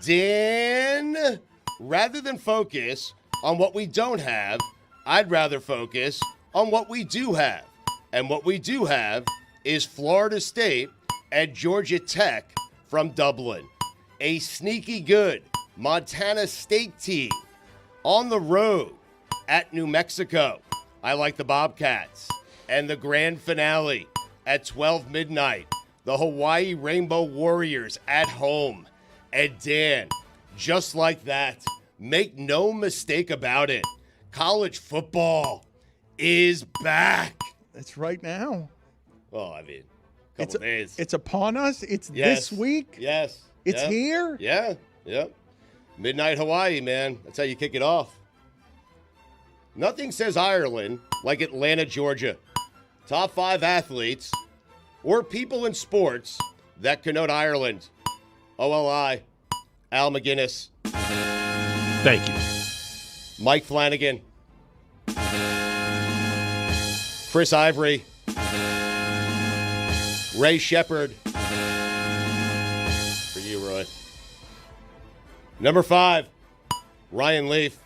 Dan, rather than focus on what we don't have, I'd rather focus on what we do have. And what we do have is Florida State at Georgia Tech from Dublin. A sneaky good Montana State team on the road at New Mexico. I like the Bobcats. And the grand finale at 12 midnight. The Hawaii Rainbow Warriors at home. And Dan, just like that, make no mistake about it, college football is back. It's right now. Well, a couple days. It's upon us. It's this week. Yes. It's here. Yeah. Yep. Midnight Hawaii, man. That's how you kick it off. Nothing says Ireland like Atlanta, Georgia. Top 5 athletes or people in sports that connote Ireland. OLI, Al McGuinness. Thank you. Mike Flanagan. Chris Ivory. Ray Shepard. For you, Roy. Number 5, Ryan Leaf.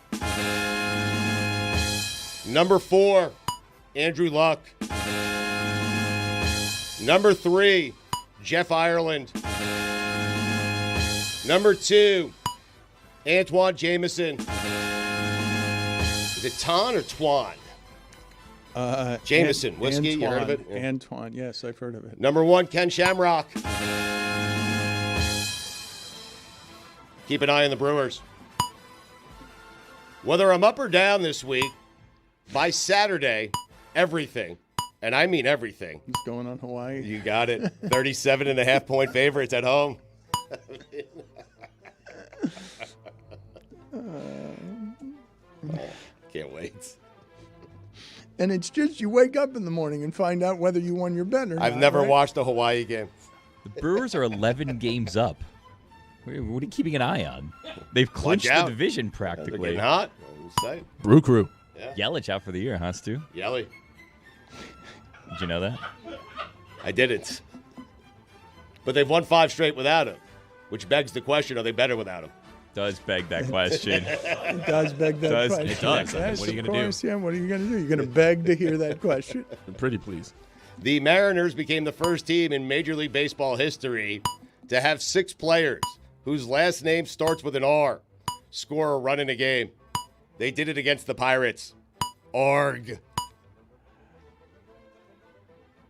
Number 4, Andrew Luck. Number 3, Jeff Ireland. Number 2, Antoine Jameson. Is it Ton or Twan? Jameson, whiskey, you heard of it? Yeah. Antoine, yes, I've heard of it. Number 1, Ken Shamrock. Keep an eye on the Brewers. Whether I'm up or down this week, by Saturday, everything, and I mean everything. What's going on Hawaii? You got it. 37.5-point favorites at home. Can't wait. And it's just you wake up in the morning and find out whether you won your bet or not. I've never right? watched a Hawaii game. The Brewers are 11 games up. What are you keeping an eye on? They've clinched the division practically. They're getting hot. Say. Brew Crew. Yeah. Yelich out for the year, huh, Stu? Yelly. Did you know that? I didn't. But they've won 5 straight without him, which begs the question, are they better without him? Does beg that question. It does beg that question. It does. Yes, What are you of going to do? course, yeah, what are you going to do? You're going to beg to hear that question? I'm pretty pleased. The Mariners became the first team in Major League Baseball history to have 6 players whose last name starts with an R score a run in a game. They did it against the Pirates. Arg.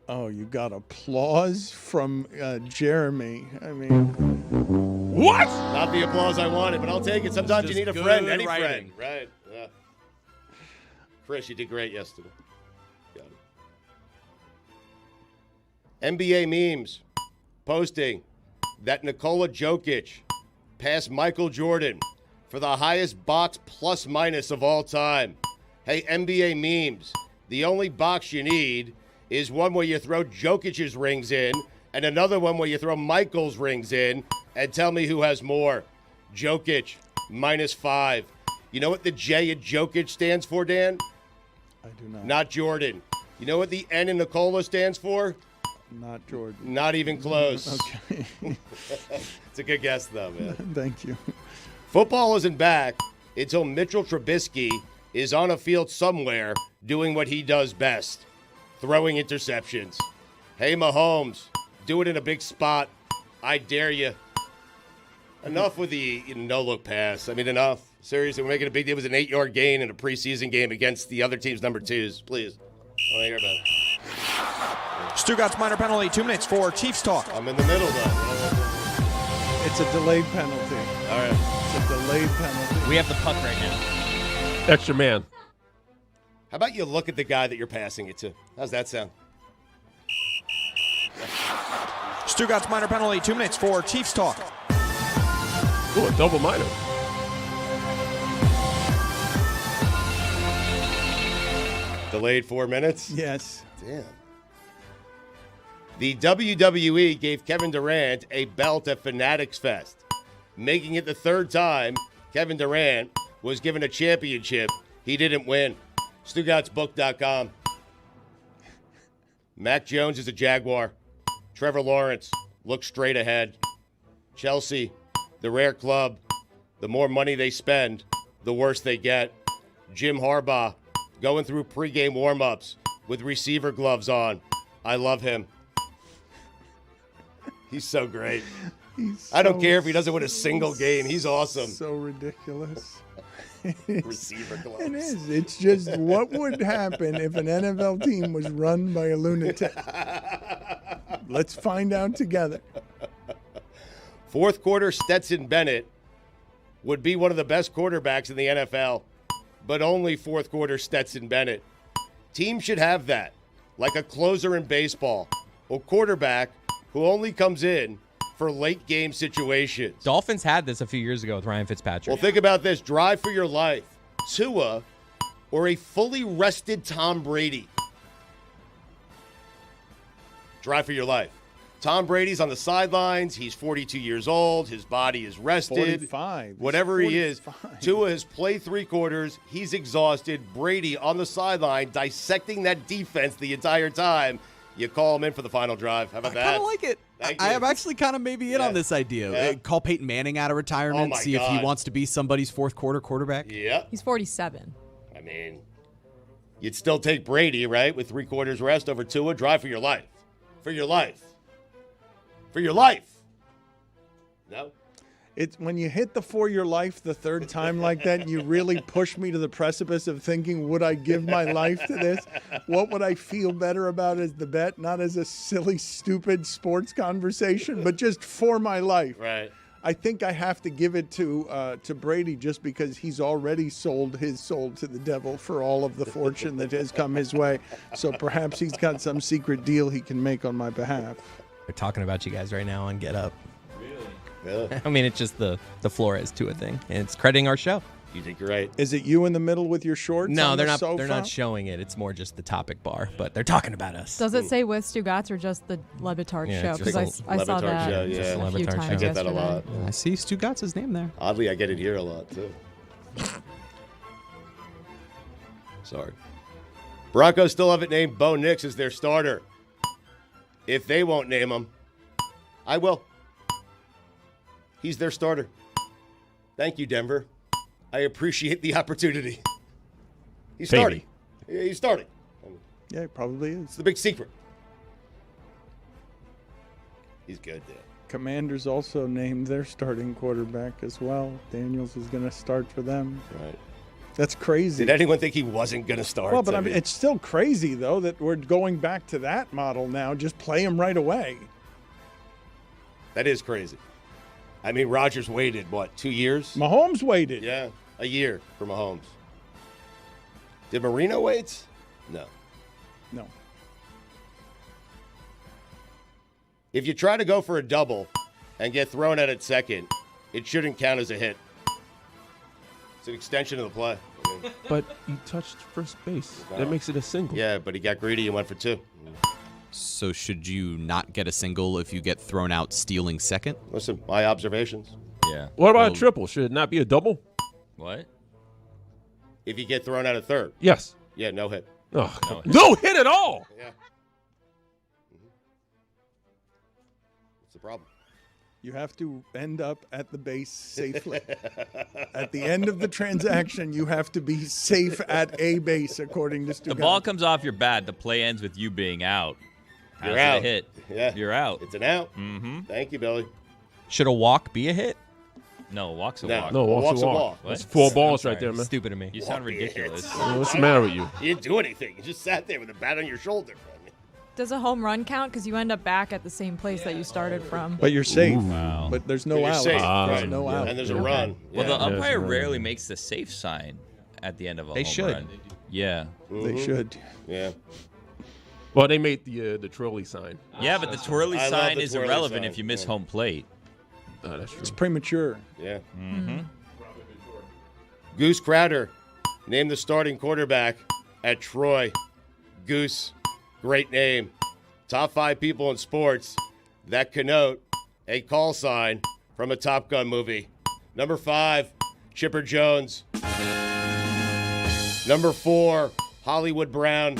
Oh, you got applause from Jeremy. I mean, what? Not the applause I wanted, but I'll take it. Sometimes you need a friend, any friend. Right, yeah. Chris, you did great yesterday. Got it. NBA memes posting that Nikola Jokic passed Michael Jordan for the highest box plus minus of all time. Hey, NBA memes, the only box you need is one where you throw Jokic's rings in and another one where you throw Michael's rings in and tell me who has more. Jokic, -5. You know what the J in Jokic stands for, Dan? I do not. Not Jordan. You know what the N in Nikola stands for? Not Jordan. Not even close. Okay. It's a good guess, though, man. Thank you. Football isn't back until Mitchell Trubisky is on a field somewhere doing what he does best, throwing interceptions. Hey, Mahomes, do it in a big spot. I dare you. Enough with the no-look pass. I mean, enough. Seriously, we're making a big deal. It was an 8-yard gain in a preseason game against the other team's number 2s. Please. I want to hear about it. Stugotz minor penalty, 2 minutes for Chiefs talk. I'm in the middle, though. It's a delayed penalty. All right. It's a delayed penalty. We have the puck right now. Extra man. How about you look at the guy that you're passing it to? How's that sound? Stugotz minor penalty, 2 minutes for Chiefs talk. Ooh, a double minor. Delayed 4 minutes? Yes. Damn. The WWE gave Kevin Durant a belt at Fanatics Fest, making it the 3rd time Kevin Durant was given a championship he didn't win. StugottsBook.com. Mac Jones is a Jaguar. Trevor Lawrence looks straight ahead. Chelsea, the rare club. The more money they spend, the worse they get. Jim Harbaugh going through pregame warm-ups with receiver gloves on. I love him. He's so great. I don't care if he doesn't win a single game. He's awesome. So ridiculous. Receiver gloves. It is. It's just what would happen if an NFL team was run by a lunatic. Let's find out together. 4th quarter Stetson Bennett would be one of the best quarterbacks in the NFL, but only 4th quarter Stetson Bennett. Teams should have that, like a closer in baseball, or quarterback who only comes in for late game situations. Dolphins had this a few years ago with Ryan Fitzpatrick. Well, think about this. Drive for your life. Tua or a fully rested Tom Brady. Drive for your life. Tom Brady's on the sidelines. He's 42 years old. His body is rested. 45. Whatever he is. 45. Tua has played 3 quarters. He's exhausted. Brady on the sideline dissecting that defense the entire time. You call him in for the final drive. How about I that? kind of like it. Thank I you. am actually kind of maybe in on this idea. Call Peyton Manning out of retirement, Oh my see if God. he wants to be somebody's fourth quarter quarterback. Yep. He's 47. I mean, you'd still take Brady, right, with 3 quarters rest over Tua. Drive for your life. For your life. For your life. No? It's when you hit the for your life the third time like that, you really push me to the precipice of thinking, would I give my life to this? What would I feel better about as the bet? Not as a silly, stupid sports conversation, but just for my life. Right. I think I have to give it to Brady just because he's already sold his soul to the devil for all of the fortune that has come his way. So perhaps he's got some secret deal he can make on my behalf. They're talking about you guys right now on Get Up. Really? I mean, it's just the Flores Tua thing, and it's crediting our show. You think you're right? Is it you in the middle with your shorts? No, on they're the not. sofa? They're not showing it. It's more just the topic bar, but they're talking about us. Does it say with Stugotz or just the Lebitard Yeah, show? it's Because just I saw Lebitard that show, yeah. a few Lebitard times show. I get that a yesterday. lot. I see Stugotz's name there. Oddly, I get it here a lot, too. Sorry. Broncos still haven't named Bo Nix as their starter. If they won't name him, I will. He's their starter. Thank you, Denver. I appreciate the opportunity. He's starting. Yeah, he's starting. Yeah, it probably It's is. the big secret. He's good there. Commanders also named their starting quarterback as well. Daniels is going to start for them. Right. That's crazy. Did anyone think he wasn't going to start? Well, but I mean, it's still crazy, though, that we're going back to that model now. Just play him right away. That is crazy. I mean, Rodgers waited, 2 years? Mahomes waited. Yeah, a year for Mahomes. Did Marino wait? No. No. If you try to go for a double and get thrown at second, it shouldn't count as a hit. It's an extension of the play. I mean, But he touched first base. That makes it a single. yeah, but he got greedy and went for 2. So should you not get a single if you get thrown out stealing second? Listen, my observations. Yeah. What about Well, a triple? Should it not be a double? What? If you get thrown out of third, Yes. yeah, no hit. Oh, no hit at all. Yeah. What's the problem? You have to end up at the base safely. At the end of the transaction, you have to be safe at a base, according to Stugotz. The ball comes off your bat. The play ends with you being out. How's You're it out. a hit? Yeah. You're out. It's an out. Mm-hmm. Thank you, Billy. Should a walk be a hit? No, walk's a No. walk. No, walk's a walk. What? That's 4 I'm balls right sorry. there, man. Stupid of me. You sound Walk ridiculous. What's the matter with you? You didn't do anything. You just sat there with a bat on your shoulder. Does a home run count? Because you end up back at the same place that you started from. But you're safe. Wow. But there's no But you're out. safe, There's right. no out. And there's a run. Well, Yeah. the umpire right. rarely makes the safe sign at the end of a They home should. run. Yeah. They should. Yeah. Well, they made the trolley sign. Yeah, but the twirly I love sign the is twirly irrelevant sign. if you miss Yeah. home plate. Oh, that's true. It's premature. Yeah. Mm-hmm. Goose Crowder named the starting quarterback at Troy. Goose, great name. Top 5 people in sports that connote a call sign from a Top Gun movie. Number 5, Chipper Jones. Number 4, Hollywood Brown.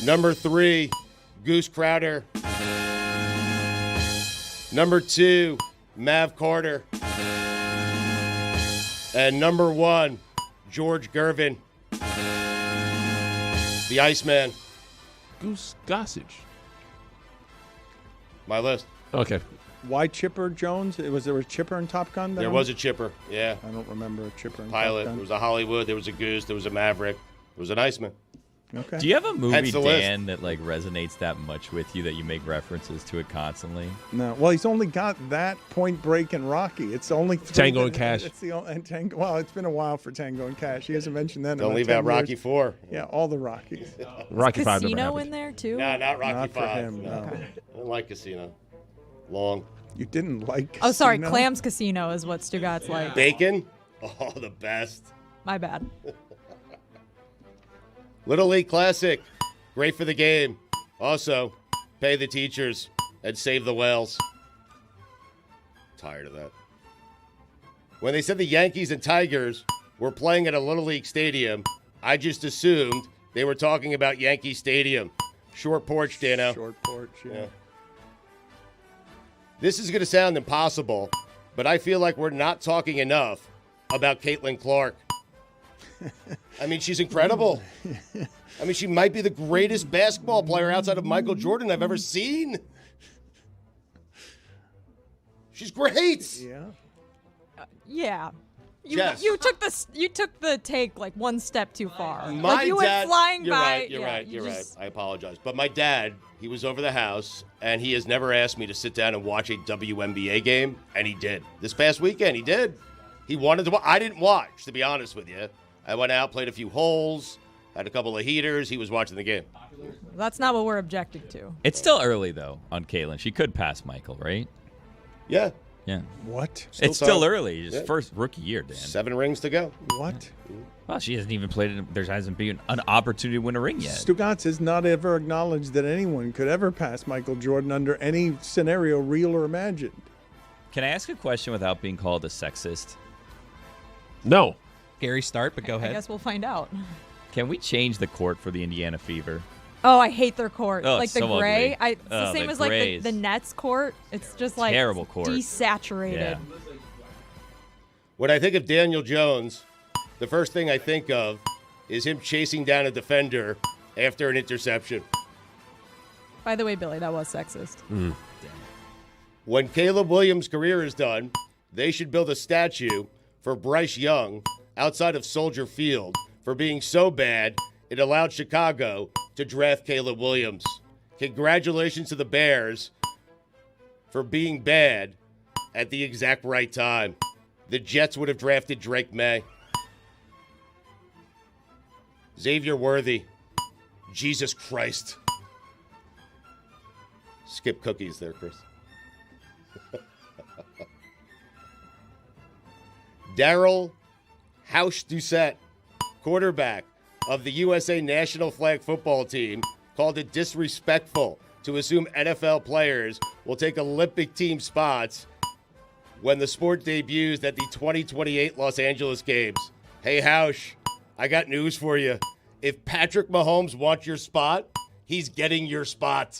Number 3, Goose Crowder. Number 2, Mav Carter. And number 1, George Gervin. The Iceman. Goose Gossage. My list. Okay. Why Chipper Jones? There was a Chipper in Top Gun? There was a Chipper, yeah. I don't remember a Chipper in Pilot. Top There Gun. was a Hollywood. There was a Goose. There was a Maverick. There was an Iceman. Okay. Do you have a movie, Hence the list. Dan, that like resonates that much with you that you make references to it constantly? No. Well, he's only got that, Point Break, and Rocky. It's only three Tango and Cash. It's the only, and Tango. Well, it's been a while for Tango and Cash. He hasn't mentioned that. in Don't about leave 10 out Rocky years. 4. Yeah, all the Rockies. Rocky 5 never Casino happened. in there too? No, not Rocky Not for 5. him, no. no. Okay. I don't like Casino. Long. You didn't like. Oh, sorry. Casino? Clams Casino is what Stugotz like. Bacon. Oh, the best. My bad. Little League Classic. Great for the game. Also, pay the teachers and save the whales. Tired of that. When they said the Yankees and Tigers were playing at a Little League stadium, I just assumed they were talking about Yankee Stadium. Short porch, Dano. Short porch, yeah. This is going to sound impossible, but I feel like we're not talking enough about Caitlin Clark. I mean, she's incredible. I mean, she might be the greatest basketball player outside of Michael Jordan I've ever seen. She's great. Yeah. Yeah. Jess. You took the take like one step too far. My like you dad, went flying you're by. Right, you're yeah, right. you You're just- right. I apologize. But my dad, he was over the house, and he has never asked me to sit down and watch a WNBA game, and he did. This past weekend, he did. He wanted to watch. I didn't watch, to be honest with you. I went out, played a few holes, had a couple of heaters. He was watching the game. That's not what we're objecting to. It's still early, though, on Caitlin. She could pass Michael, right? Yeah. Yeah. What? It's still early. His Yeah. first rookie year, Dan. 7 rings to go. What? Well, she hasn't even played it. There hasn't been an opportunity to win a ring yet. Stugotz has not ever acknowledged that anyone could ever pass Michael Jordan under any scenario, real or imagined. Can I ask a question without being called a sexist? No. Scary start, but go I ahead. guess we'll find out. Can we change the court for the Indiana Fever? Oh, I hate their court. Oh, like the so gray. ugly. It's the same the as like grays. the Nets court. It's just like Terrible court. desaturated. Yeah. When I think of Daniel Jones, the first thing I think of is him chasing down a defender after an interception. By the way, Billy, that was sexist. When Caleb Williams' career is done, they should build a statue for Bryce Young outside of Soldier Field for being so bad it allowed Chicago to draft Caleb Williams. Congratulations to the Bears for being bad at the exact right time. The Jets would have drafted Drake May. Xavier Worthy. Jesus Christ. Skip cookies there, Chris. Daryl Housh-Doucette, quarterback of the USA National Flag Football Team, called it disrespectful to assume NFL players will take Olympic team spots when the sport debuts at the 2028 Los Angeles Games. Hey, Housh, I got news for you. If Patrick Mahomes wants your spot, he's getting your spot.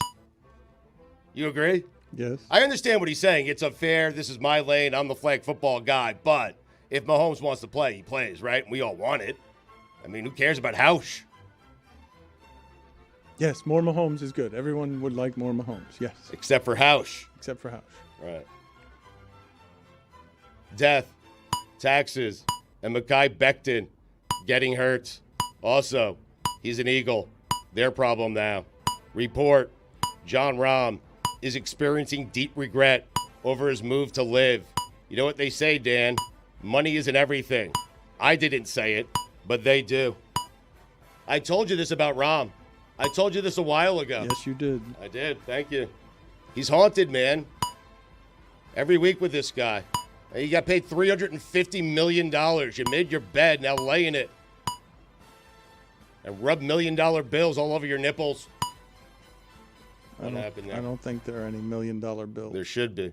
You agree? Yes. I understand what he's saying. It's unfair. This is my lane. I'm the flag football guy. But if Mahomes wants to play, he plays, right? We all want it. I mean, who cares about Housh? Yes, more Mahomes is good. Everyone would like more Mahomes, yes. Except for Housh. Except for Housh. Right. Death, taxes, and Mekhi Becton getting hurt. Also, he's an Eagle. Their problem now. Report, John Rahm is experiencing deep regret over his move to live. You know what they say, Dan? Money isn't everything. I didn't say it, but they do. I told you this about Rahm. I told you this a while ago. Yes, you did. I did. Thank you. He's haunted, man. Every week with this guy. And you got paid $350 million. You made your bed, now lay in it. And rub $1 million bills all over your nipples. What happened there? I don't think there are any $1 million bills. There should be.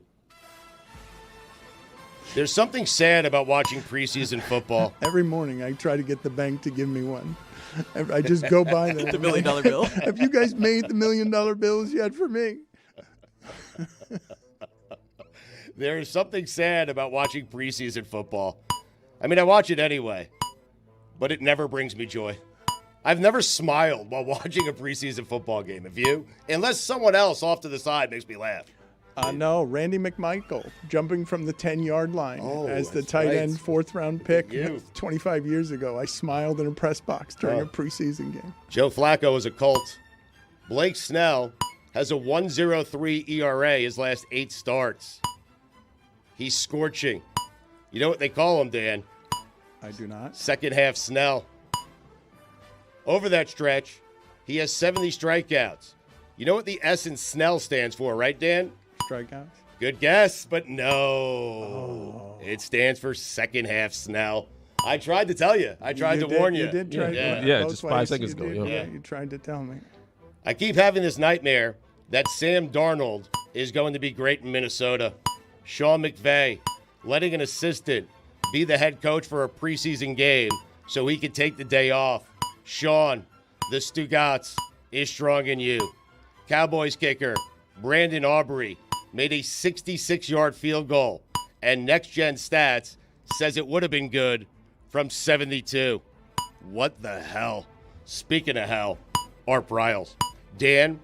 There's something sad about watching preseason football. Every morning I try to get the bank to give me one. I just go by them. The $1 million bill. Have you guys made the $1 million bills yet for me? There is something sad about watching preseason football. I mean, I watch it anyway, but it never brings me joy. I've never smiled while watching a preseason football game. Have you? Unless someone else off to the side makes me laugh. No, Randy McMichael jumping from the 10-yard line as the that's tight right. end fourth-round pick You. 25 years ago. I smiled in a press box during a preseason game. Joe Flacco is a Colt. Blake Snell has a 1.03 ERA his last 8 starts. He's scorching. You know what they call him, Dan? I do not. Second half Snell. Over that stretch, he has 70 strikeouts. You know what the S in Snell stands for, right, Dan? Strikeouts? Good guess, but no. It stands for second half Snell. I tried to tell you. I tried to warn you. You did try Yeah, both just ways. 5 seconds You ago, did, yeah. You tried to tell me. I keep having this nightmare that Sam Darnold is going to be great in Minnesota. Sean McVay letting an assistant be the head coach for a preseason game so he could take the day off. Sean, the Stugotz is strong in you. Cowboys kicker Brandon Aubrey made a 66-yard field goal, and Next Gen Stats says it would have been good from 72. What the hell? Speaking of hell, Art Briles. Dan,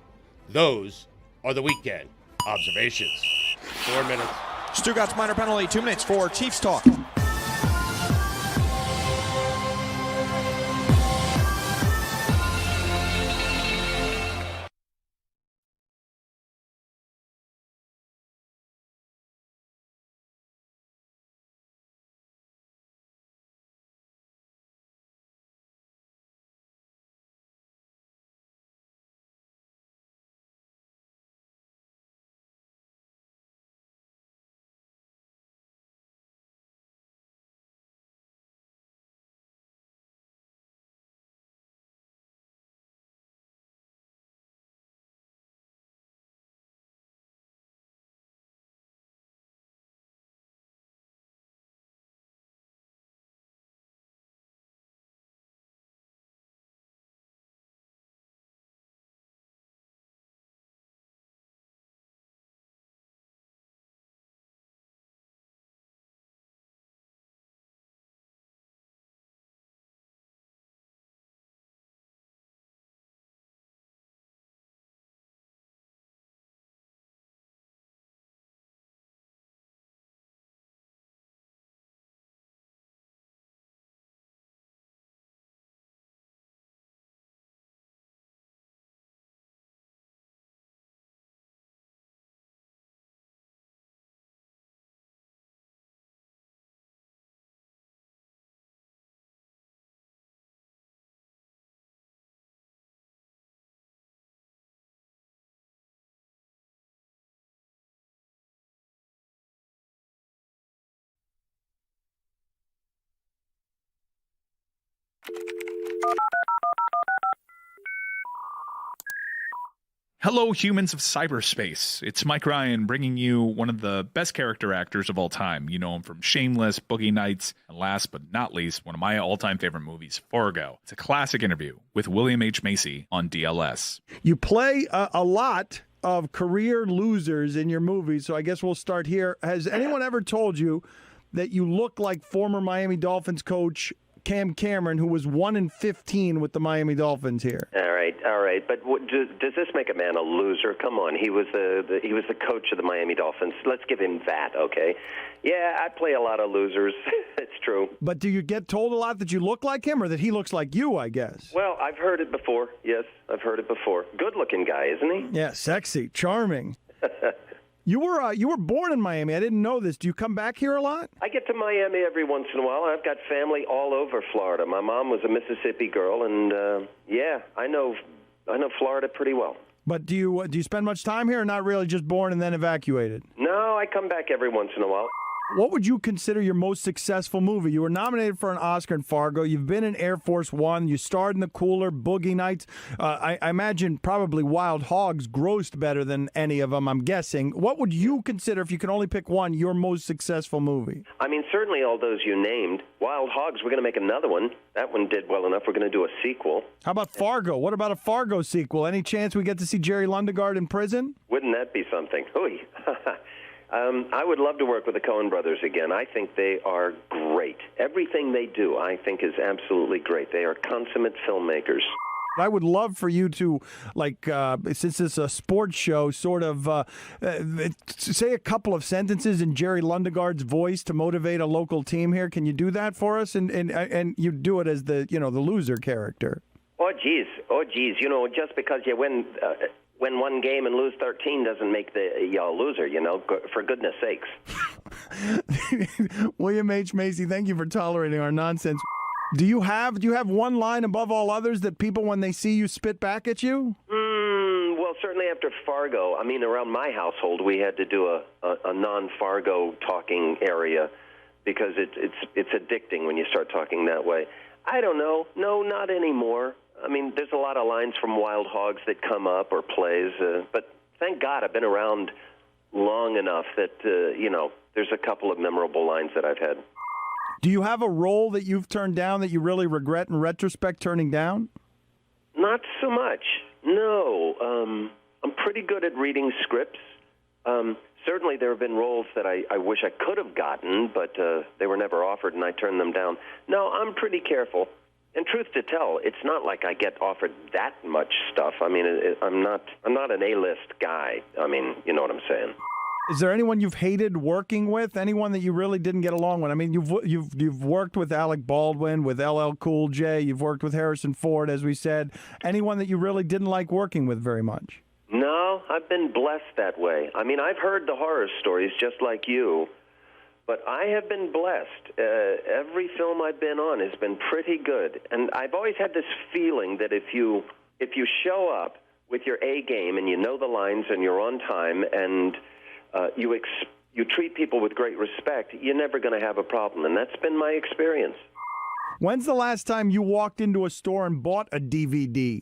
those are the weekend observations. 4 minutes. Stugotz minor penalty, 2 minutes for Chiefs talk. Hello, humans of cyberspace. It's Mike Ryan bringing you one of the best character actors of all time. You know him from Shameless, Boogie Nights, and last but not least, one of my all-time favorite movies, Fargo. It's a classic interview with William H. Macy on DLS. You play a lot of career losers in your movies, so I guess we'll start here. Has anyone ever told you that you look like former Miami Dolphins coach Cam Cameron, who was 1-15 with the Miami Dolphins here? All right. But does this make a man a loser? Come on, he was the coach of the Miami Dolphins. Let's give him that, okay? Yeah, I play a lot of losers. It's true. But do you get told a lot that you look like him, or that he looks like you? I guess. Well, I've heard it before. Yes, I've heard it before. Good-looking guy, isn't he? Yeah, sexy, charming. You were born in Miami. I didn't know this. Do you come back here a lot? I get to Miami every once in a while. I've got family all over Florida. My mom was a Mississippi girl, and yeah, I know Florida pretty well. But do you spend much time here, or not really, just born and then evacuated? No, I come back every once in a while. What would you consider your most successful movie? You were nominated for an Oscar in Fargo. You've been in Air Force One. You starred in The Cooler, Boogie Nights. I imagine probably Wild Hogs grossed better than any of them, I'm guessing. What would you consider, if you can only pick one, your most successful movie? I mean, certainly all those you named. Wild Hogs, we're going to make another one. That one did well enough. We're going to do a sequel. How about Fargo? What about a Fargo sequel? Any chance we get to see Jerry Lundegaard in prison? Wouldn't that be something? Hooey. I would love to work with the Coen brothers again. I think they are great. Everything they do, I think, is absolutely great. They are consummate filmmakers. I would love for you to, since it's a sports show, sort of say a couple of sentences in Jerry Lundegaard's voice to motivate a local team here. Can you do that for us? And you do it as the loser character. Oh, geez. Just because you win one game and lose 13 doesn't make you a loser, for goodness sakes. William H. Macy, thank you for tolerating our nonsense. Do you have one line above all others that people, when they see you, spit back at you? Well, certainly after Fargo. I mean, around my household, we had to do a non-Fargo talking area because it's addicting when you start talking that way. I don't know. No, not anymore. I mean, there's a lot of lines from Wild Hogs that come up or plays, but thank God I've been around long enough that, there's a couple of memorable lines that I've had. Do you have a role that you've turned down that you really regret in retrospect turning down? Not so much. No, I'm pretty good at reading scripts. Certainly there have been roles that I wish I could have gotten, but they were never offered, and I turned them down. No, I'm pretty careful. And truth to tell, it's not like I get offered that much stuff. I mean, I'm not an A-list guy. I mean, you know what I'm saying. Is there anyone you've hated working with? Anyone that you really didn't get along with? I mean, you've worked with Alec Baldwin, with LL Cool J. You've worked with Harrison Ford, as we said. Anyone that you really didn't like working with very much? No, I've been blessed that way. I mean, I've heard the horror stories just like you, but I have been blessed. Every film I've been on has been pretty good, and I've always had this feeling that if you show up with your A game and you know the lines and you're on time and you treat people with great respect, you're never going to have a problem, and that's been my experience. When's the last time you walked into a store and bought a DVD?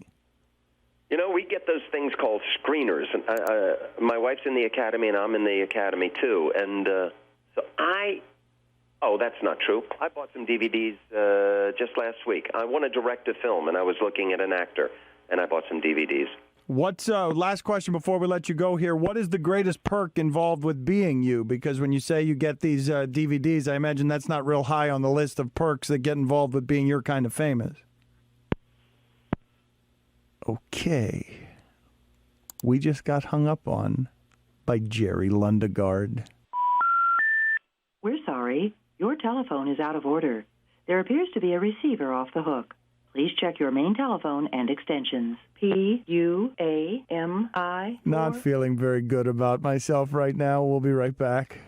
You know, we get those things called screeners. My wife's in the academy, and I'm in the academy, too. And oh, that's not true. I bought some DVDs just last week. I want to direct a film, and I was looking at an actor, and I bought some DVDs. What's last question before we let you go here? What is the greatest perk involved with being you? Because when you say you get these DVDs, I imagine that's not real high on the list of perks that get involved with being your kind of famous. Okay. We just got hung up on by Jerry Lundegaard. We're sorry. Your telephone is out of order. There appears to be a receiver off the hook. Please check your main telephone and extensions. PUAMI. Not feeling very good about myself right now. We'll be right back.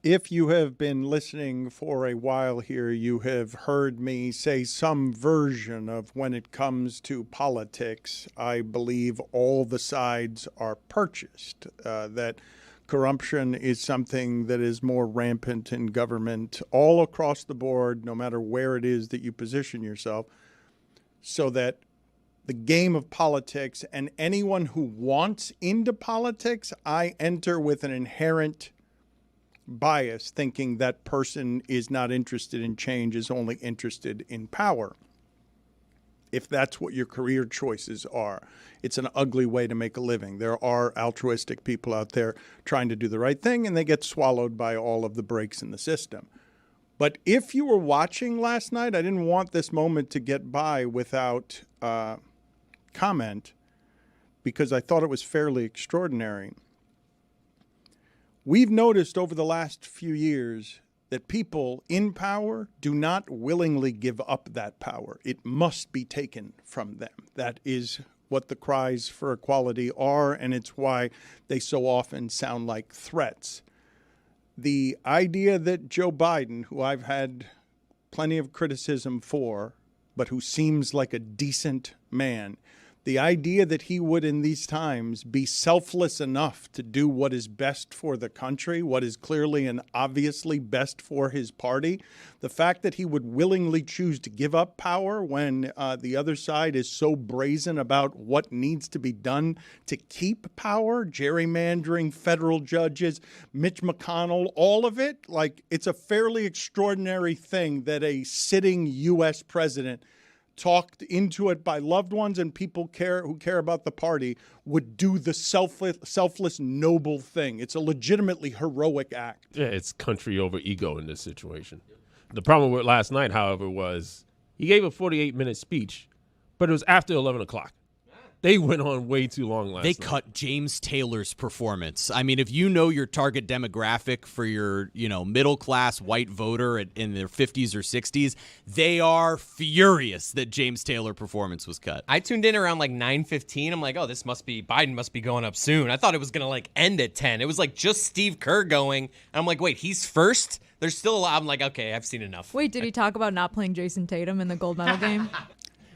If you have been listening for a while here, you have heard me say some version of when it comes to politics, I believe all the sides are purchased, that corruption is something that is more rampant in government all across the board, no matter where it is that you position yourself, so that the game of politics and anyone who wants into politics, I enter with an inherent bias, thinking that person is not interested in change, is only interested in power. If that's what your career choices are, it's an ugly way to make a living. There are altruistic people out there trying to do the right thing, and they get swallowed by all of the breaks in the system. But if you were watching last night, I didn't want this moment to get by without comment, because I thought it was fairly extraordinary. We've noticed over the last few years that people in power do not willingly give up that power. It must be taken from them. That is what the cries for equality are, and it's why they so often sound like threats. The idea that Joe Biden, who I've had plenty of criticism for, but who seems like a decent man, the idea that he would in these times be selfless enough to do what is best for the country, what is clearly and obviously best for his party, the fact that he would willingly choose to give up power when the other side is so brazen about what needs to be done to keep power, gerrymandering, federal judges, Mitch McConnell, all of it, like, it's a fairly extraordinary thing that a sitting U.S. president, talked into it by loved ones and people who care about the party, would do the selfless, noble thing. It's a legitimately heroic act. Yeah, it's country over ego in this situation. The problem with last night, however, was he gave a 48-minute speech, but it was after 11 o'clock. They went on way too long last night. They cut James Taylor's performance. I mean, if you know your target demographic for your, middle-class white voter in their 50s or 60s, they are furious that James Taylor performance was cut. I tuned in around like 9:15. I'm like, oh, Biden must be going up soon. I thought it was going to end at 10. It was like just Steve Kerr going. And I'm like, wait, he's first? There's still a lot. I'm like, okay, I've seen enough. Wait, did he talk about not playing Jason Tatum in the gold medal game?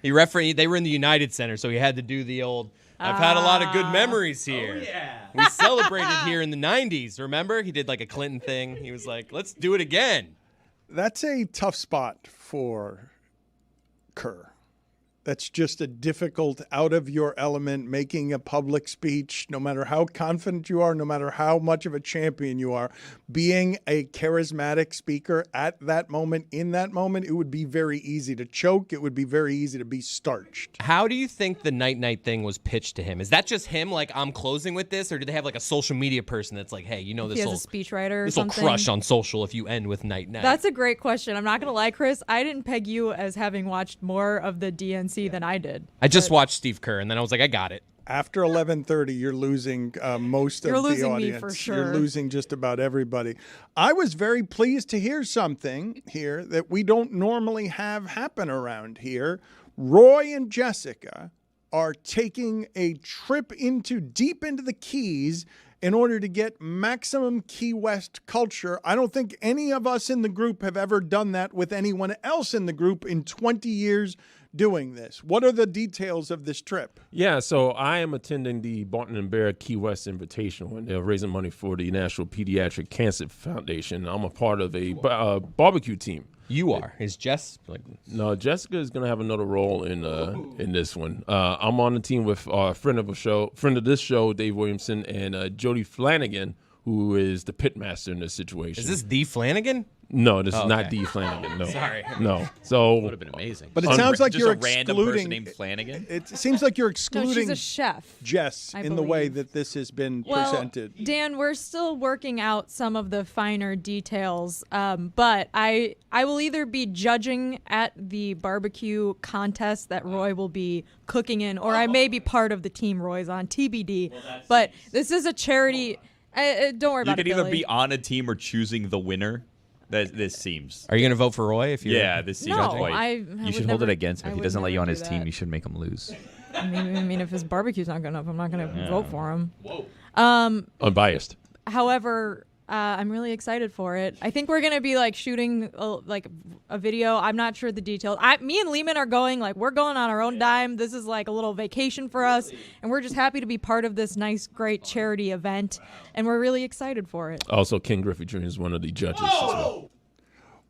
They were in the United Center, so he had to do the old, I've had a lot of good memories here. Oh, yeah. We celebrated here in the 90s, remember? He did like a Clinton thing. He was like, let's do it again. That's a tough spot for Kerr. That's just a difficult, out of your element, making a public speech, no matter how confident you are, no matter how much of a champion you are, being a charismatic speaker at that moment, in that moment, it would be very easy to choke. It would be very easy to be starched. How do you think the night-night thing was pitched to him? Is that just him, like, I'm closing with this, or did they have like a social media person that's like, hey, this he has a speechwriter or this will something? crush on social if you end with night-night? That's a great question. I'm not going to lie, Chris. I didn't peg you as having watched more of the DNC than I did. I just watched Steve Kerr, and then I was like, I got it. After 11:30, you're losing most of the audience. You're losing me for sure. You're losing just about everybody. I was very pleased to hear something here that we don't normally have happen around here. Roy and Jessica are taking a trip deep into the Keys in order to get maximum Key West culture. I don't think any of us in the group have ever done that with anyone else in the group in 20 years doing this. What are the details of this trip? Yeah, so I am attending the Barton and Bear Key West Invitational, and they're raising money for the National Pediatric Cancer Foundation. I'm a part of a barbecue team. You are. Is Jess No, Jessica is going to have another role in this one. I'm on the team with a friend of this show, Dave Williamson, and Jody Flanagan, who is the pitmaster in this situation. Is this D. Flanagan? No, this is not D. Flanagan. No. Sorry. No. So would have been amazing. But it sounds like just you're a random person excluding. named Flanagan. It seems like you're No, excluding she's a chef. Jess I in the way believe. that this has been Well, presented. Dan, we're still working out some of the finer details, but I will either be judging at the barbecue contest that Roy will be cooking in, or I may be part of the team Roy's on, TBD. But this is a charity. Don't worry You about it, can either Billy. be on a team or choosing the winner. This seems. Are you going to vote for Roy? If you this seems No, quite. I You would should hold never- it against him. I If he would doesn't let you never on do his team, that. you should make him lose. I mean, if his barbecue's not good enough, I'm not going to vote for him. Unbiased. However, I'm really excited for it. I think we're gonna be like shooting a video. I'm not sure the details. Me and Lehman are going we're going on our own dime. This is like a little vacation for us, and we're just happy to be part of this nice, great charity event, and we're really excited for it. Also, King Griffey Jr. is one of the judges as well.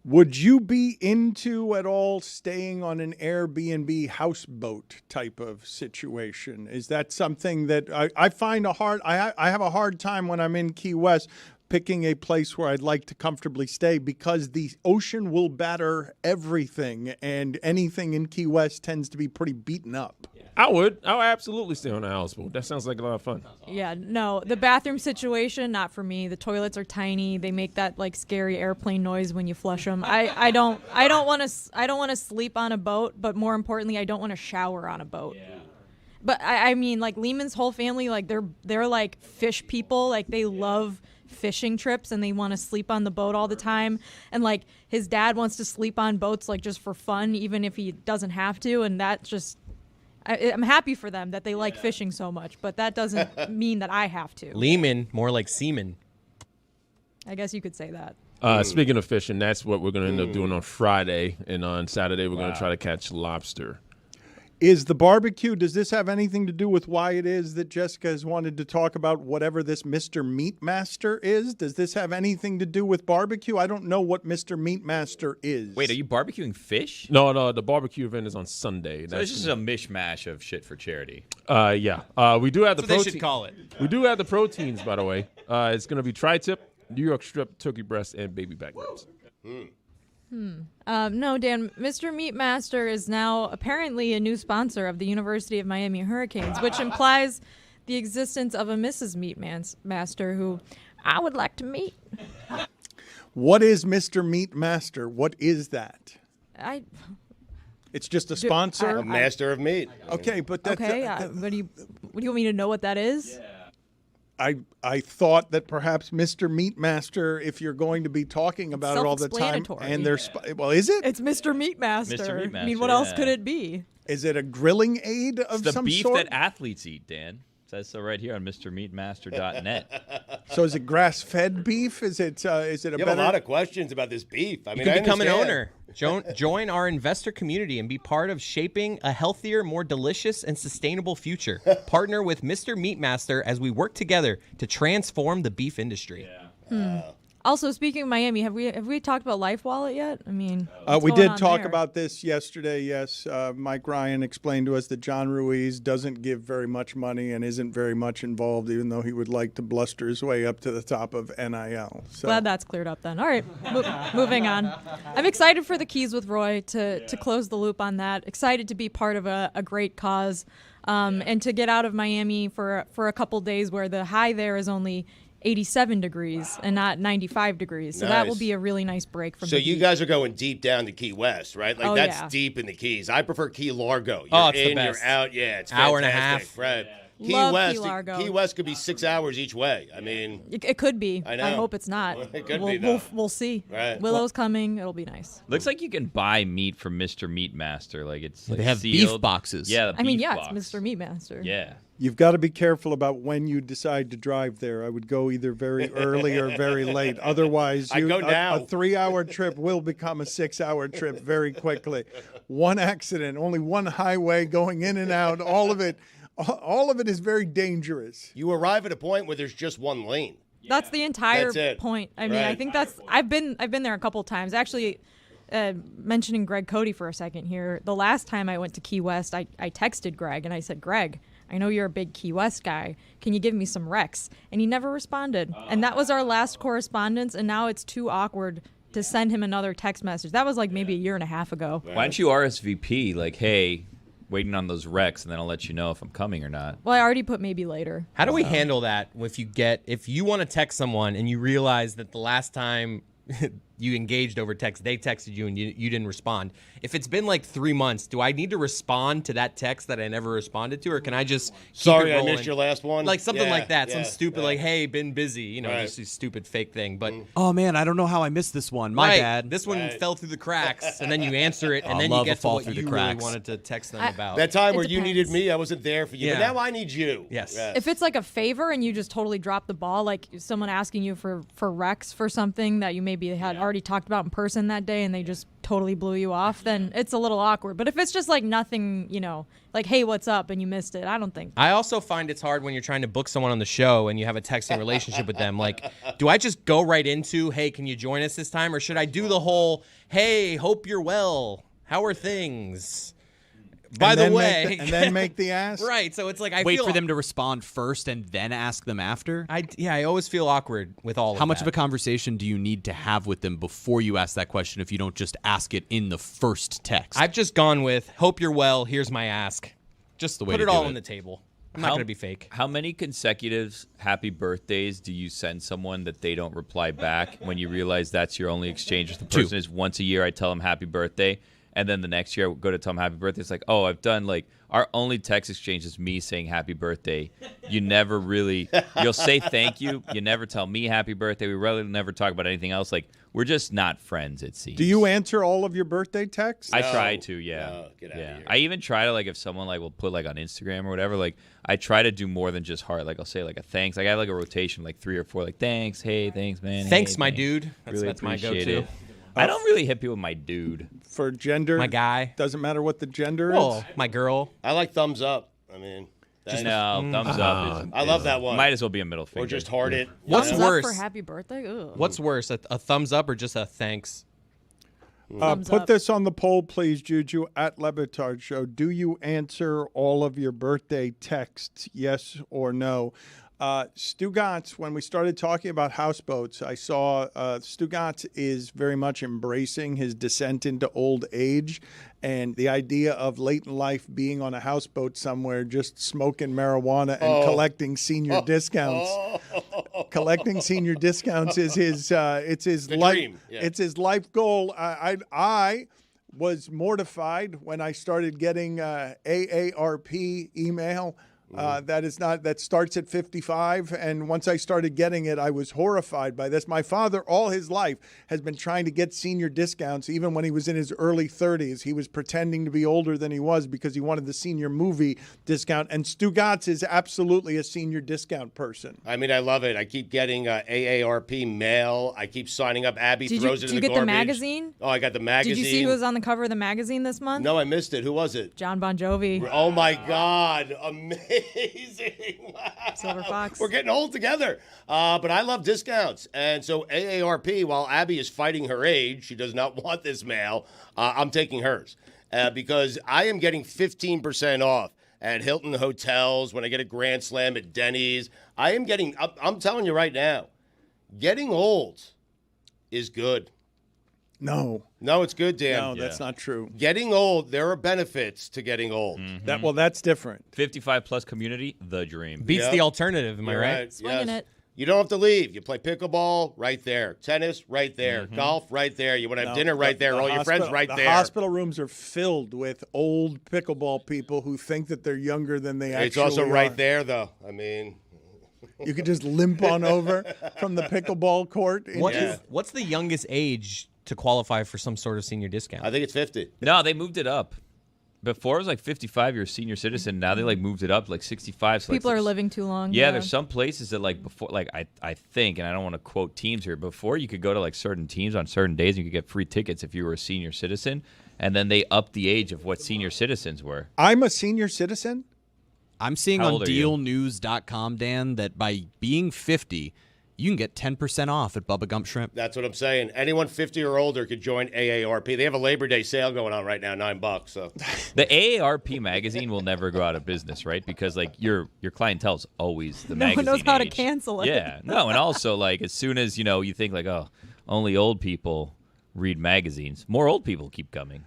Would you be into at all staying on an Airbnb houseboat type of situation? Is that something that I find I have a hard time when I'm in Key West picking a place where I'd like to comfortably stay because the ocean will batter everything, and anything in Key West tends to be pretty beaten up. I would absolutely stay on a houseboat. That sounds like a lot of fun. Yeah, no, the bathroom situation, not for me. The toilets are tiny. They make that scary airplane noise when you flush them. I don't want to sleep on a boat, but more importantly, I don't want to shower on a boat. Yeah. But I mean, Lehman's whole family, they're like fish people. They love fishing trips and they want to sleep on the boat all the time. And his dad wants to sleep on boats just for fun, even if he doesn't have to. And that just, I'm happy for them that they like fishing so much, but that doesn't mean that I have to. Lehman, more like seaman. I guess you could say that. Speaking of fishing, that's what we're going to end up doing on Friday. And on Saturday, we're going to try to catch lobster. Is the barbecue, does this have anything to do with why it is that Jessica has wanted to talk about whatever this Mr. Meatmaster is? Does this have anything to do with barbecue? I don't know what Mr. Meatmaster is. Wait, are you barbecuing fish? No, the barbecue event is on Sunday. So this is a mishmash of shit for charity. Yeah. We do have the That's what they should call it. We do have the proteins, by the way. It's going to be tri-tip, New York strip, turkey breast, and baby back ribs. No, Dan, Mr. Meatmaster is now apparently a new sponsor of the University of Miami Hurricanes, which implies the existence of a Mrs. Meatmaster who I would like to meet. What is Mr. Meatmaster? What is that? It's just a sponsor? A master of meat. Okay, but that's... What do you want me to know what that is? I thought that perhaps Mr. Meatmaster, if you're going to be talking about it all the time, and there's is it? It's Mr. Meatmaster. Mr. Meatmaster, I mean, what else could it be? Is it a grilling aid of It's the some beef sort? that athletes eat, Dan. It says so right here on MrMeatmaster.net. So is it grass-fed beef? Is it a You better? have a lot of questions about this beef. I mean, You could I become an understand. owner. Join our investor community and be part of shaping a healthier, more delicious, and sustainable future. Partner with Mr. Meatmaster as we work together to transform the beef industry. Also, speaking of Miami, have we talked about Life Wallet yet? I mean, we did talk about this yesterday, yes. Mike Ryan explained to us that John Ruiz doesn't give very much money and isn't very much involved, even though he would like to bluster his way up to the top of NIL. So. Glad that's cleared up then. All right, moving on. I'm excited for the Keys with Roy to close the loop on that. Excited to be part of a great cause and to get out of Miami for a couple days where the high there is only 87 degrees and not 95 degrees. So that will be a really nice break from So the you heat. guys are going deep down to Key West, right? Like that's deep in the Keys. I prefer Key Largo. You're it's the in, best. you're out. Yeah, it's Hour and a fantastic. half. Right. Love Key Largo. Key West could be 6 hours each way. I mean, It could be. I know. I hope it's not. It could be, though. We'll see. Right. Willow's coming. It'll be nice. Looks like you can buy meat from Mr. Meatmaster. It's They have beef sealed. boxes. Yeah, the I mean, beef yeah, box. it's Mr. Meatmaster. Yeah. You've got to be careful about when you decide to drive there. I would go either very early or very late. Otherwise, I go now. A 3-hour trip will become a 6-hour trip very quickly. One accident, only one highway going in and out, all of it is very dangerous. you arrive at a point where there's just one lane. That's the entire That's it. point. I mean, I Right. think I've been there a couple of times. Actually, mentioning Greg Cody for a second here. The last time I went to Key West, I texted Greg and I said, Greg, I know you're a big Key West guy. Can you give me some recs? And he never responded. And that was our last correspondence. And now it's too awkward to send him another text message. That was maybe a year and a half ago. Why don't you RSVP, hey, waiting on those recs, and then I'll let you know if I'm coming or not. Well, I already put maybe later. How do we handle that if you want to text someone and you realize that the last time you engaged over text. They texted you and you didn't respond. If it's been like 3 months, do I need to respond to that text that I never responded to, or can I just keep Sorry, it I rolling? missed your last one. Like something like that. Yeah, Some stupid like, hey, been busy. Right. Just a stupid fake thing. But Oh man, I don't know how I missed this one. My bad. This one fell through the cracks, and then you answer it, and then love you a get to fall what through you the really cracks. wanted to text them about. That time It where you depends. needed me, I wasn't there for you. Yeah. But now I need you. Yes. If it's like a favor and you just totally drop the ball, like someone asking you for recs for something that you maybe had already talked about in person that day and they just totally blew you off, then it's a little awkward. But if it's just like nothing, like, hey, what's up, and you missed it, I don't think. I also find it's hard when you're trying to book someone on the show and you have a texting relationship with them. Like, do I just go right into, hey, can you join us this time? Or should I do the whole, hey, hope you're well, how are things? By the way. And then make the ask? Right, so it's like I Wait feel for them to respond first and then ask them after? I always feel awkward with all of that. How much of a conversation do you need to have with them before you ask that question if you don't just ask it in the first text? I've just gone with, hope you're well, here's my ask. Just the way put to it do all it. on the table. I'm not going to be fake. How many consecutive happy birthdays do you send someone that they don't reply back when you realize that's your only exchange with the person? Is once a year I tell them happy birthday, and then the next year I go to tell them happy birthday. It's like, oh, I've done like our only text exchange is me saying happy birthday. You never really, you'll say thank you. You never tell me happy birthday. We really never talk about anything else. Like, we're just not friends, it seems. Do you answer all of your birthday texts? I try to, yeah. No, get out of here. I even try to, like, if someone like will put like on Instagram or whatever, like I try to do more than just heart. Like I'll say like a thanks. Like I have like a rotation, like 3 or 4, like thanks, hey, thanks, man. Thanks, hey, my thanks. dude. That's my appreciate go-to. it. I don't really hit people with my dude. For gender? My guy. Doesn't matter what the gender Well, is? my girl. I like thumbs up. I mean, Just thumbs up. I love that one. Might as well be a middle finger. Or just heart it. What's Thumbs worse? up for happy birthday? Ugh. What's worse, a thumbs up or just a thanks? Thumbs Put up. this on the poll, please, Juju, at Batard Show. Do you answer all of your birthday texts, yes or no? Stugotz, when we started talking about houseboats, I saw Stugotz is very much embracing his descent into old age and the idea of late in life being on a houseboat somewhere just smoking marijuana and collecting senior discounts. Collecting senior discounts is his it's his life dream, yeah. It's his life goal. I was mortified when I started getting AARP email. That starts at 55, and once I started getting it, I was horrified by this. My father, all his life, has been trying to get senior discounts. Even when he was in his early 30s, he was pretending to be older than he was because he wanted the senior movie discount. And Stugotz is absolutely a senior discount person. I mean, I love it. I keep getting AARP mail. I keep signing up. Abby throws it in the garbage. Did you get the magazine? Oh, I got the magazine. Did you see who was on the cover of the magazine this month? No, I missed it. Who was it? John Bon Jovi. Oh, my God. Amazing. Wow. Silver Fox. We're getting old together. But I love discounts. And so AARP, while Abby is fighting her age, she does not want this mail, I'm taking hers. Because I am getting 15% off at Hilton Hotels, when I get a Grand Slam at Denny's. I'm telling you right now, getting old is good. No, it's good, Dan. No, that's not true. Getting old, there are benefits to getting old. That's different. 55 plus community, the dream. Beats the alternative, am I You're right? Swinging it. You don't have to leave. You play pickleball right there. Tennis right there. Golf right there. You want to have dinner right there. All your friends right there. The hospital rooms are filled with old pickleball people who think that they're younger than they actually are. It's also right there, though. I mean, you could just limp on over from the pickleball court. What's the youngest age to qualify for some sort of senior discount? I think it's 50. No, they moved it up. Before it was like 55, you're a senior citizen. Now they like moved it up to like 65. So People are living too long. Yeah, there's some places that like before, like I think, and I don't want to quote teams here, before you could go to like certain teams on certain days and you could get free tickets if you were a senior citizen. And then they upped the age of what senior citizens were. I'm a senior citizen? I'm seeing How on old are you? dealnews.com, Dan, that by being 50, you can get 10% off at Bubba Gump Shrimp. That's what I'm saying. Anyone 50 or older could join AARP. They have a Labor Day sale going on right now, $9. So the AARP magazine will never go out of business, right? Because like your clientele's always the No magazine one knows how to age. cancel it. Yeah, no, and also like as soon as you think like, oh, only old people read magazines, more old people keep coming.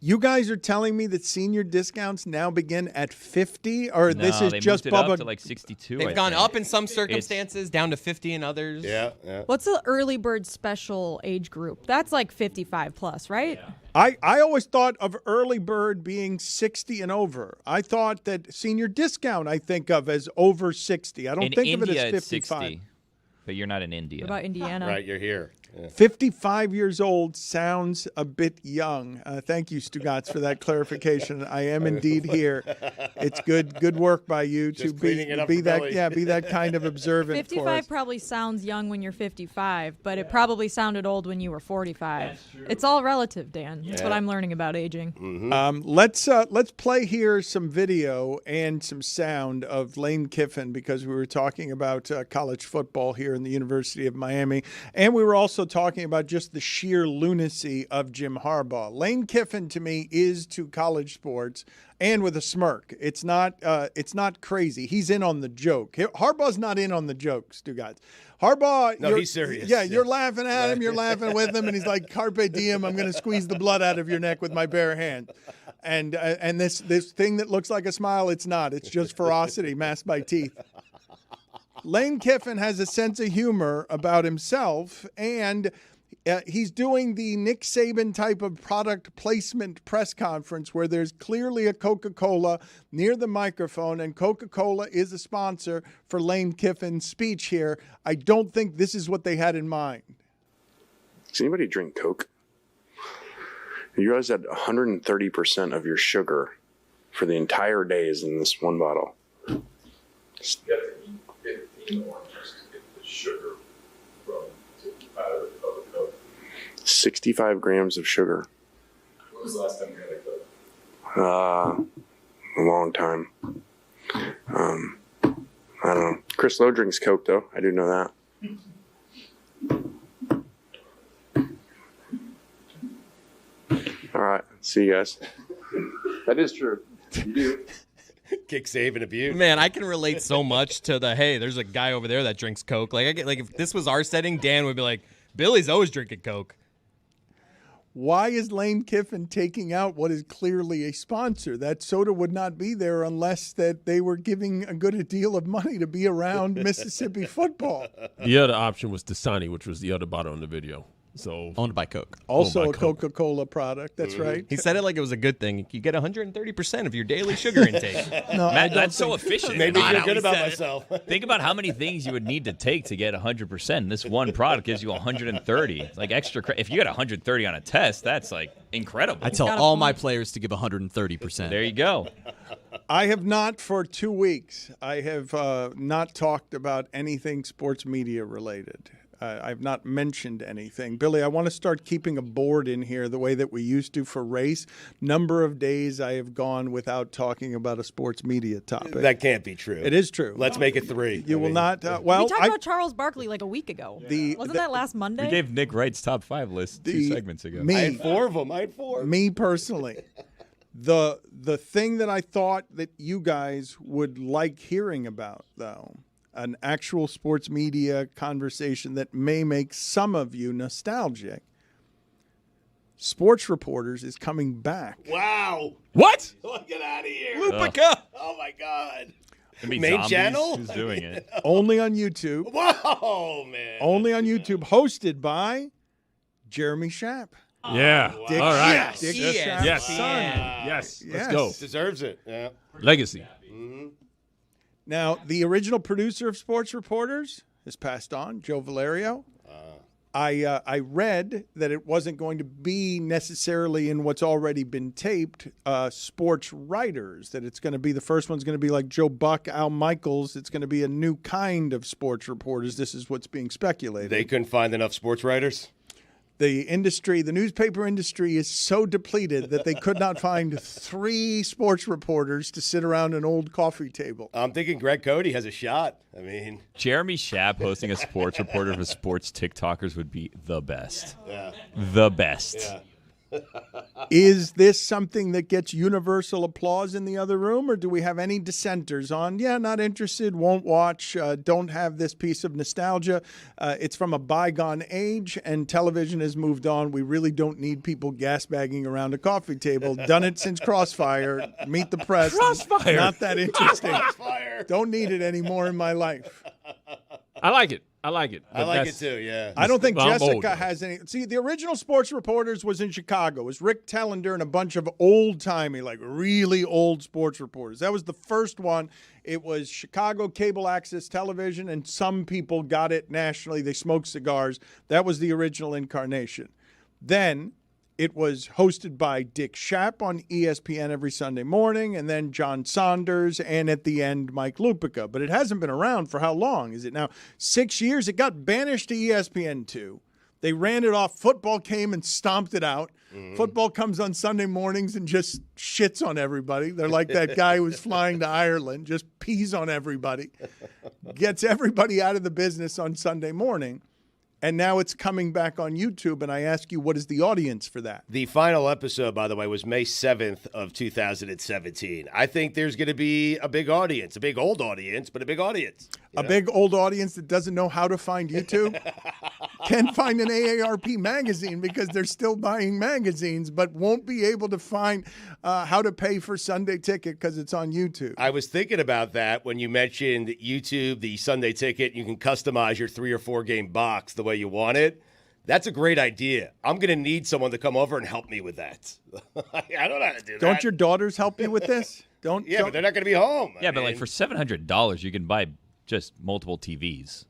You guys are telling me that senior discounts now begin at 50, or this is they just moved it Bubba? up to like 62. They've I gone think. up in some circumstances, down to 50 in others. Yeah. What's the early bird special age group? That's like 55 plus, right? I always thought of early bird being 60 and over. I thought that senior discount I think of as over 60. I don't In think India, of it as it's 55. 60, but you're not in India. What about Indiana? Right, you're here. Yeah. 55 years old sounds a bit young. Thank you, Stugotz, for that clarification. I am indeed here. It's good work by you to cleaning it up be for that Billy. be that kind of observant. 55 probably sounds young when you're 55, but it probably sounded old when you were 45. It's all relative, Dan. That's what I'm learning about aging. Mm-hmm. Let's play here some video and some sound of Lane Kiffen, because we were talking about college football here in the University of Miami, and we were also talking about just the sheer lunacy of Jim Harbaugh. Lane Kiffen, to me, is to college sports, and with a smirk. It's not crazy. He's in on the joke. Harbaugh's not in on the joke, Stugotz. Harbaugh, No, he's serious. Yeah, you're laughing at him. You're laughing with him, and he's like, "Carpe diem. I'm going to squeeze the blood out of your neck with my bare hand." And this thing that looks like a smile, it's not. It's just ferocity masked by teeth. Lane Kiffen has a sense of humor about himself, and he's doing the Nick Saban type of product placement press conference where there's clearly a Coca-Cola near the microphone, and Coca-Cola is a sponsor for Lane Kiffen's speech here. I don't think this is what they had in mind. Does anybody drink Coke? You realize that 130% of your sugar for the entire day is in this one bottle. You have to eat 15 oranges to get the sugar from out of a Coke. 65 grams of sugar. When was the last time you had a Coke? A long time. I don't know. Chris Lowe drinks Coke, though. I do know that. All right. See you guys. That is true. You do. Kick, save, and abuse. Man, I can relate so much to the, hey, there's a guy over there that drinks Coke. Like, I get, like, if this was our setting, Dan would be like, Billy's always drinking Coke. Why is Lane Kiffen taking out what is clearly a sponsor? That soda would not be there unless that they were giving a good deal of money to be around Mississippi football. The other option was Dasani, which was the other bottle in the video. So owned by Coke. Also a Coca-Cola product. That's right. He said it like it was a good thing. You get 130% of your daily sugar intake. No, Matt, that's so efficient. Made me Not feel how good he about said it. myself. Think about how many things you would need to take to get 100%. This one product gives you 130. It's like extra. If you get 130 on a test, that's like incredible. I tell all my players to give 130%. There you go. I have not for 2 weeks. I have not talked about anything sports media related. I've not mentioned anything. Billy, I want to start keeping a board in here the way that we used to for race. Number of days I have gone without talking about a sports media topic. That can't be true. It is true. Let's make it 3. You will not. We Well, talked about Charles Barkley like a week ago. Wasn't that last Monday? We gave Nick Wright's top 5 list 2 segments ago. I had 4 of them. I had 4. Me personally. The thing that I thought that you guys would like hearing about, though, an actual sports media conversation that may make some of you nostalgic. Sports Reporters is coming back. Wow. What? Oh, get out of here. Lupica. Oh, my God. Main Main channel? Who's doing it? Only on YouTube. Whoa, man. Only on YouTube. Hosted by Jeremy Schaap. Yeah. Dick All right. Schaap. Dick Schaap's Yes. son. Yes. Yes. Let's go. Deserves it. Yeah. Legacy. Mm-hmm. Now, the original producer of Sports Reporters has passed on, Joe Valerio. I read that it wasn't going to be necessarily in what's already been taped, sports writers, that it's going to be, the first one's going to be like Joe Buck, Al Michaels. It's going to be a new kind of sports reporters. This is what's being speculated. They couldn't find enough sports writers? The industry, the newspaper industry is so depleted that they could not find 3 sports reporters to sit around an old coffee table. I'm thinking Greg Cody has a shot. I mean, Jeremy Schaap hosting a sports reporter for sports TikTokers would be the best. Yeah. The best. Yeah. Is this something that gets universal applause in the other room, or do we have any dissenters on, yeah, not interested, won't watch, don't have this piece of nostalgia? It's from a bygone age, and television has moved on. We really don't need people gasbagging around a coffee table. Done it since Crossfire. Meet the press. Crossfire. Not that interesting. Crossfire. Don't need it anymore in my life. I like it. I like it. I like it too, yeah. I don't think I'm old, Jessica though. has any. See, the original Sports Reporters was in Chicago. It was Rick Tellender and a bunch of old-timey, like really old sports reporters. That was the first one. It was Chicago cable access television, and some people got it nationally. They smoked cigars. That was the original incarnation. Then it was hosted by Dick Schaap on ESPN every Sunday morning, and then John Saunders, and at the end, Mike Lupica. But it hasn't been around for how long? Is it now 6 years? It got banished to ESPN2. They ran it off. Football came and stomped it out. Football comes on Sunday mornings and just shits on everybody. They're like that guy who was flying to Ireland, just pees on everybody, gets everybody out of the business on Sunday morning. And now it's coming back on YouTube, and I ask you, what is the audience for that? The final episode, by the way, was May 7th of 2017. I think there's going to be a big audience, a big old audience, but a big audience. A big old audience that doesn't know how to find YouTube can find an AARP magazine because they're still buying magazines, but won't be able to find how to pay for Sunday Ticket because it's on YouTube. I was thinking about that when you mentioned YouTube, the Sunday Ticket. You can customize your 3 or 4 game box the way you want it. That's a great idea. I'm going to need someone to come over and help me with that. I don't know how to do that. Don't your daughters help you with this? Don't. Yeah, but they're not going to be home. Yeah, but like for $700, you can buy just multiple TVs.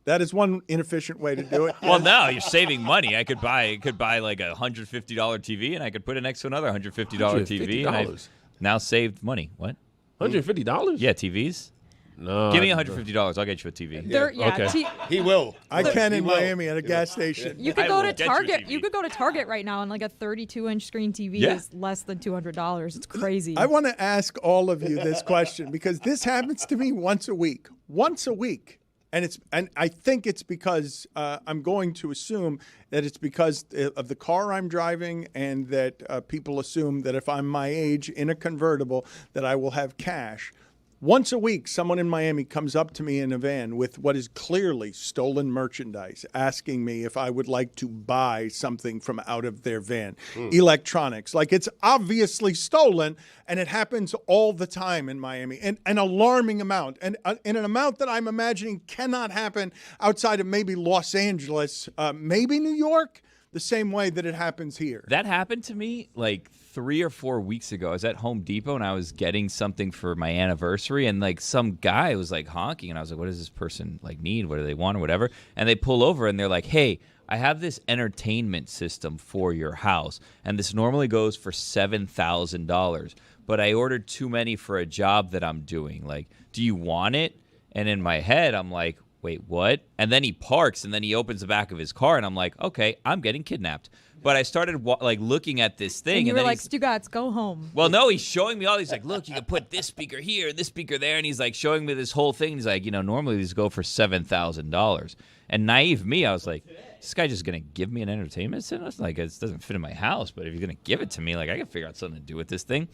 That is one inefficient way to do it. Well, no, you're saving money. I could buy like a $150 TV, and I could put it next to another $150 TV, and I've now saved money. What? $150? Yeah, TVs. No. Give me $150. I'll get you a TV. Okay. He will. I can in Miami at a gas station. You could go to Target. You could go to Target right now, and like a 32-inch screen TV is less than $200. It's crazy. I want to ask all of you this question because this happens to me once a week. Once a week. And I think it's because I'm going to assume that it's because of the car I'm driving, and that people assume that if I'm my age in a convertible that I will have cash. Once a week, someone in Miami comes up to me in a van with what is clearly stolen merchandise, asking me if I would like to buy something from out of their van. Electronics. Like, it's obviously stolen, and it happens all the time in Miami. And an alarming amount. And in an amount that I'm imagining cannot happen outside of maybe Los Angeles, maybe New York, the same way that it happens here. That happened to me like 3 or 4 weeks ago. I was at Home Depot and I was getting something for my anniversary, and like some guy was like honking, and I was like, what does this person like need? What do they want or whatever? And they pull over and they're like, hey, I have this entertainment system for your house, and this normally goes for $7,000, but I ordered too many for a job that I'm doing. Like, do you want it? And in my head, I'm like, wait, what? And then he parks, and then he opens the back of his car, and I'm like, okay, I'm getting kidnapped. But I started like looking at this thing, and you and were then like, Stugotz, go home. well, no, he's showing me all. He's like, look, you can put this speaker here and this speaker there, and he's like showing me this whole thing. He's like, normally these go for $7,000. And naive me, I was like, this guy just gonna give me an entertainment center? Like, it doesn't fit in my house, but if you're gonna give it to me, like, I can figure out something to do with this thing.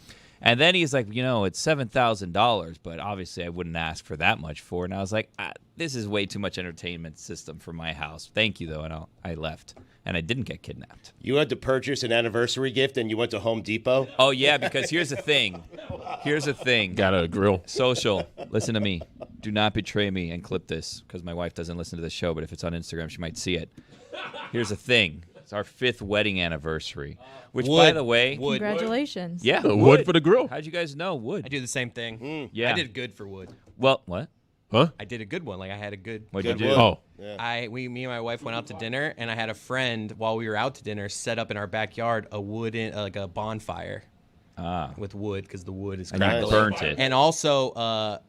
And then he's like, it's $7,000, but obviously I wouldn't ask for that much for it. And I was like, this is way too much entertainment system for my house. Thank you, though. And I left. And I didn't get kidnapped. You had to purchase an anniversary gift, and you went to Home Depot? Oh, yeah, because here's the thing. Got a grill. Social. Listen to me. Do not betray me and clip this, because my wife doesn't listen to the show, but if it's on Instagram, she might see it. Here's the thing. It's our 5th wedding anniversary, which, by the way... Congratulations. Yeah. Wood for the grill. How'd you guys know? Wood. I do the same thing. Yeah. I did good for wood. Well, what? Huh? I did a good one. Like, I had a good. What'd good you do? wood. Oh. Me and my wife went out to dinner, and I had a friend while we were out to dinner set up in our backyard a wooden like a bonfire. With wood, because the wood is And you crackling. burnt it. And also,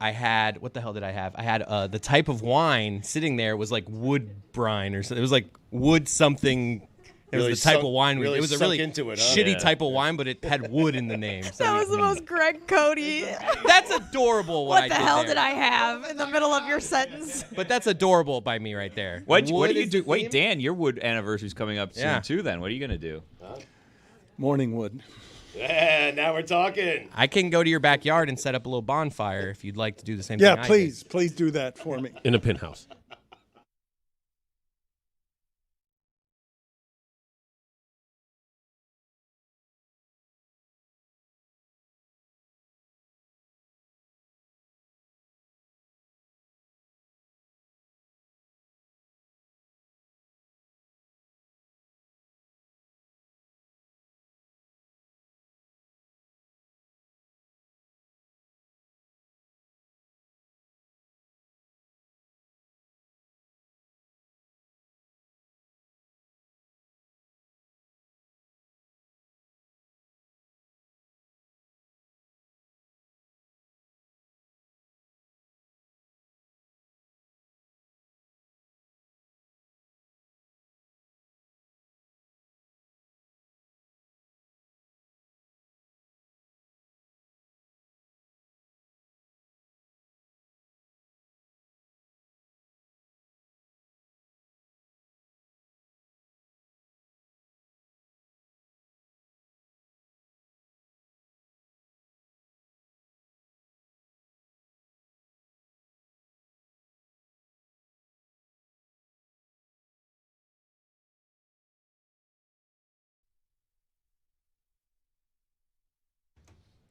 I had, what the hell did I have? I had the type of wine sitting there was like wood brine or something. It was like wood something. It was Really the type sunk- of wine really it was a sunk really into it, huh? shitty Yeah. type of wine, but it had wood in the name. So That was the most Greg Cody. That's adorable. What I the did hell there. did I have in the middle of your sentence? But that's adorable by me right there. What Wood do you is do? the Wait, theme? Dan, your wood anniversary's coming up soon Yeah. too. Then what are you gonna do? Morning wood. Yeah, now we're talking. I can go to your backyard and set up a little bonfire if you'd like to do the same Yeah, thing. please do that for me. In a penthouse.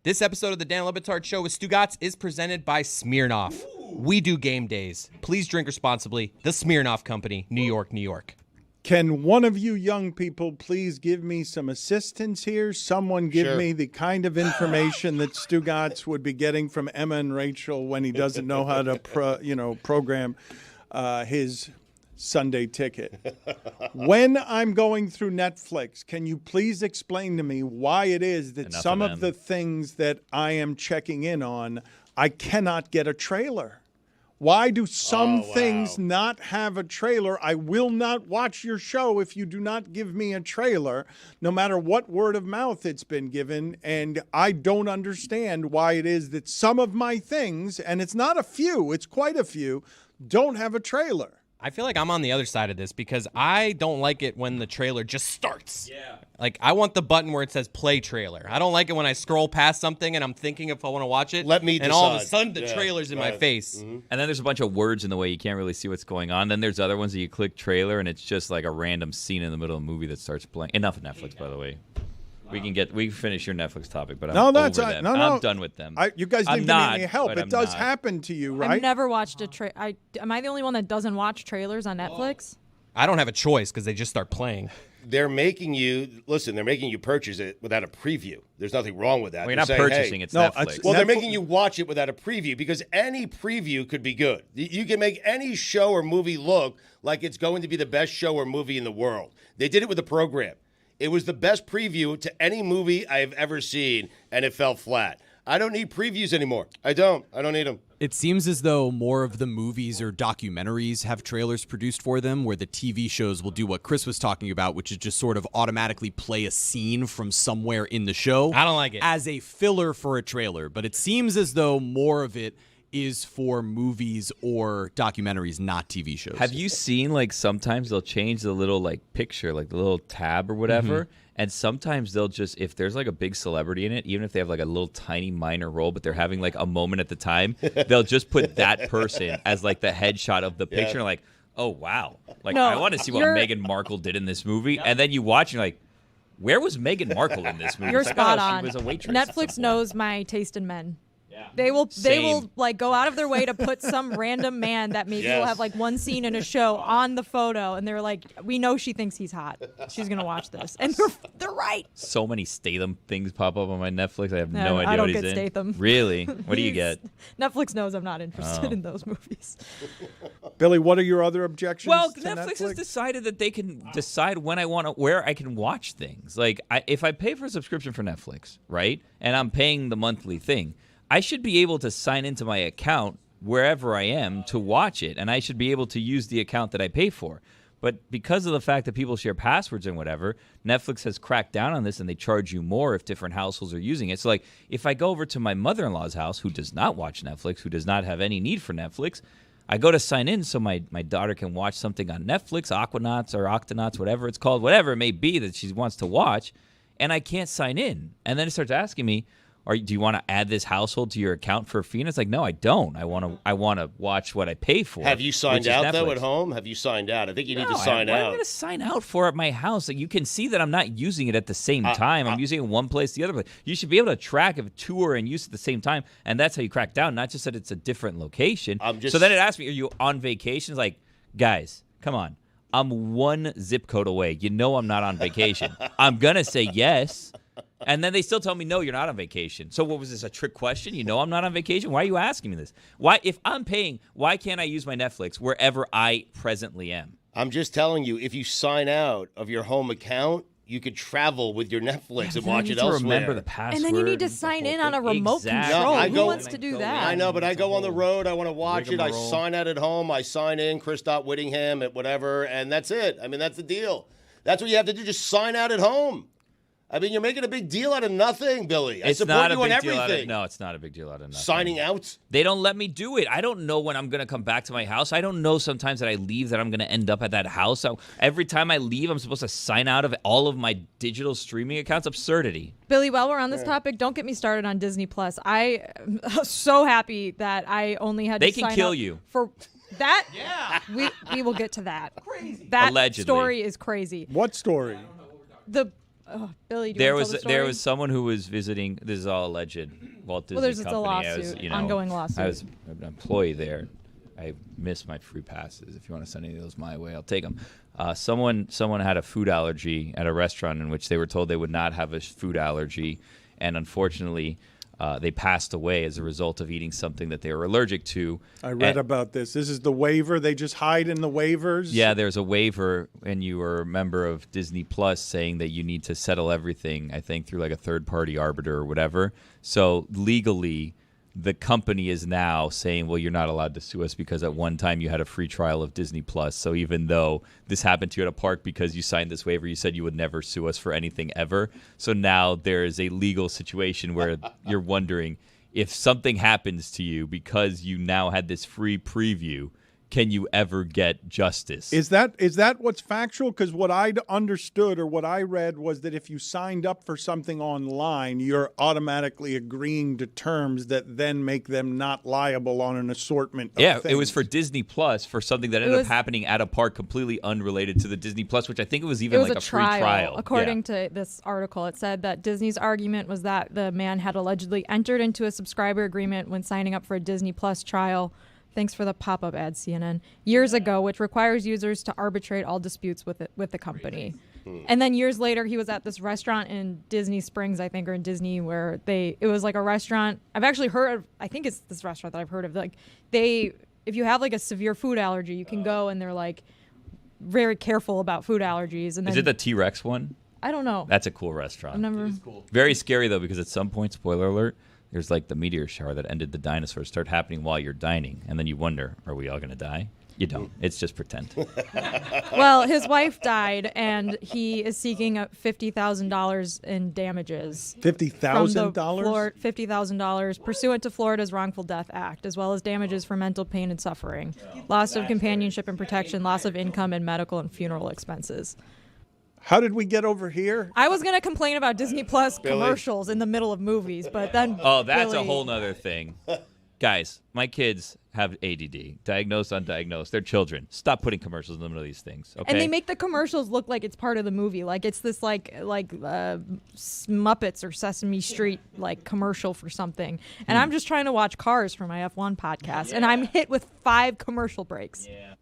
This episode of the Dan Le Batard Show with Stugotz is presented by Smirnoff. We do game days. Please drink responsibly. The Smirnoff Company, New York, New York. Can one of you young people please give me some assistance here? Someone give Sure. me the kind of information that Stugotz would be getting from Emma and Rachel when he doesn't know how to program his Sunday ticket. When I'm going through Netflix, can you please explain to me why it is that Enough some of of them. the things that I am checking in on, I cannot get a trailer? Why do some things not have a trailer? I will not watch your show if you do not give me a trailer, no matter what word of mouth it's been given. And I don't understand why it is that some of my things, and it's not a few, it's quite a few, don't have a trailer. I feel like I'm on the other side of this because I don't like it when the trailer just starts. Yeah. Like, I want the button where it says play trailer. I don't like it when I scroll past something and I'm thinking if I want to watch it. Let me And all of a decide. sudden, the Yeah, trailer's in my right. face. Mm-hmm. And then there's a bunch of words in the way you can't really see what's going on. Then there's other ones that you click trailer and it's just like a random scene in the middle of a movie that starts playing. Enough of Netflix, by the way. We can finish your Netflix topic, but I'm over them. I'm done with them. You guys I'm didn't not, give me any help. but It I'm does not. happen to you, right? I've never watched a am I the only one that doesn't watch trailers on Netflix? I don't have a choice because they just start playing. They're making you purchase it without a preview. There's nothing wrong with that. Well, you're They're not saying, purchasing, hey, it's Netflix. Well, they're making you watch it without a preview because any preview could be good. You can make any show or movie look like it's going to be the best show or movie in the world. They did it with the program. It was the best preview to any movie I've ever seen, and it fell flat. I don't need previews anymore. I don't need them. It seems as though more of the movies or documentaries have trailers produced for them, where the TV shows will do what Chris was talking about, which is just sort of automatically play a scene from somewhere in the show. I don't like it. As a filler for a trailer. But it seems as though more of it is for movies or documentaries, not TV shows. Have you seen, like, sometimes they'll change the little, like, picture, like the little tab or whatever, and sometimes they'll just, if there's, like, a big celebrity in it, even if they have, like, a little tiny minor role, but they're having, like, a moment at the time, they'll just put that person as, like, the headshot of the picture, and like, oh, wow. Like, No, I want to see what Meghan Markle did in this movie, and then you watch, and you're like, where was Meghan Markle in this movie? You're It's like, spot oh, on. She was a waitress at some Netflix point. knows my taste in men. They will like go out of their way to put some random man that maybe will have like one scene in a show on the photo, and they're like, we know she thinks he's hot. She's gonna watch this, and they're right. So many Statham things pop up on my Netflix. I have no idea I don't what he's get in. Statham. Really? What do you get? Netflix knows I'm not interested Oh. in those movies. Billy, what are your other objections? Well, to Netflix has decided that they can decide when I want to, where I can watch things. Like, if I pay for a subscription for Netflix, right, and I'm paying the monthly thing, I should be able to sign into my account wherever I am to watch it, and I should be able to use the account that I pay for. But because of the fact that people share passwords and whatever, Netflix has cracked down on this, and they charge you more if different households are using it. So, like, if I go over to my mother-in-law's house, who does not watch Netflix, who does not have any need for Netflix, I go to sign in so my daughter can watch something on Netflix, Aquanauts or Octonauts, whatever it's called, whatever it may be that she wants to watch, and I can't sign in. And then it starts asking me, do you want to add this household to your account for a fee? And it's like, no, I don't. I want to watch what I pay for. Have you signed which is out, though, Netflix. Have you Have you signed out? I think you need to No, sign why am I out. going to sign out for at my house? Like, you can see that I'm not using it at the same time. I'm using it in one place, the other place. You should be able to track if two are in use at the same time, and that's how you crack down, not just that it's a different location. So then it asks me, are you on vacation? It's like, guys, come on. I'm one zip code away. You know I'm not on vacation. I'm going to say yes. And then they still tell me, no, you're not on vacation. So what was this, a trick question? You know I'm not on vacation? Why are you asking me this? Why, if I'm paying, why can't I use my Netflix wherever I presently am? I'm just telling you, if you sign out of your home account, you could travel with your Netflix and watch it elsewhere. Remember the password. And then you need to sign in on a remote control. Who wants to do that? I know, but I go on the road. I want to watch it. I sign out at home. I sign in, Chris.Whittingham at whatever, and that's it. I mean, that's the deal. That's what you have to do. Just sign out at home. I mean, you're making a big deal out of nothing, Billy. I support you on everything. No, it's not a big deal out of nothing. Signing out? They don't let me do it. I don't know when I'm going to come back to my house. I don't know sometimes that I leave that I'm going to end up at that house. So every time I leave, I'm supposed to sign out of all of my digital streaming accounts. Absurdity. Billy, while we're on this topic, don't get me started on Disney Plus. I am so happy that I only had to sign up. They can kill you. For that? Yeah. We will get to that. Crazy. That Allegedly. story is crazy. What story? Billy, do you there want was to tell the story? there was someone who was visiting. This is all alleged. Walt Disney there's just a Company. lawsuit, ongoing lawsuit. I was an employee there. I missed my free passes. If you want to send any of those my way, I'll take them. Someone had a food allergy at a restaurant in which they were told they would not have a food allergy, and unfortunately, they passed away as a result of eating something that they were allergic to. I read about this. This is the waiver. They just hide in the waivers. Yeah, there's a waiver, and you were a member of Disney Plus saying that you need to settle everything, I think, through like a third-party arbiter or whatever. So legally, the company is now saying, well, you're not allowed to sue us because at one time you had a free trial of Disney Plus. So even though this happened to you at a park because you signed this waiver, you said you would never sue us for anything ever. So now there is a legal situation where you're wondering if something happens to you because you now had this free preview, can you ever get justice? Is that what's factual? Because what I understood or what I read was that if you signed up for something online, you're automatically agreeing to terms that then make them not liable on an assortment of things. It was for Disney Plus for something that ended up happening at a park completely unrelated to the Disney Plus, which I think it was even like a free trial. According to this article, it said that Disney's argument was that the man had allegedly entered into a subscriber agreement when signing up for a Disney Plus trial. Thanks for the pop-up ad, CNN. Years ago, which requires users to arbitrate all disputes with the company. And then years later, he was at this restaurant in Disney Springs, I think, or in Disney, where it was like a restaurant. I've actually heard of, I think it's this restaurant that I've heard of. Like if you have like a severe food allergy, you can go and they're like very careful about food allergies. And then, is it the T-Rex one? I don't know. That's a cool restaurant. I've never. It is cool. Very scary though, because at some point, spoiler alert, there's like the meteor shower that ended the dinosaurs start happening while you're dining. And then you wonder, are we all going to die? You don't. It's just pretend. Well, his wife died, and he is seeking $50,000 in damages. $50,000? $50,000 pursuant to Florida's Wrongful Death Act, as well as damages for mental pain and suffering, loss of companionship and protection, loss of income, and medical and funeral expenses. How did we get over here? I was going to complain about Disney Plus commercials in the middle of movies, but then Oh, that's a whole nother thing. Guys, my kids have ADD, diagnosed, undiagnosed. They're children. Stop putting commercials in the middle of these things, okay? And they make the commercials look like it's part of the movie, like it's this like Muppets or Sesame Street like commercial for something. And I'm just trying to watch Cars for my F1 podcast, and I'm hit with 5 commercial breaks. Yeah.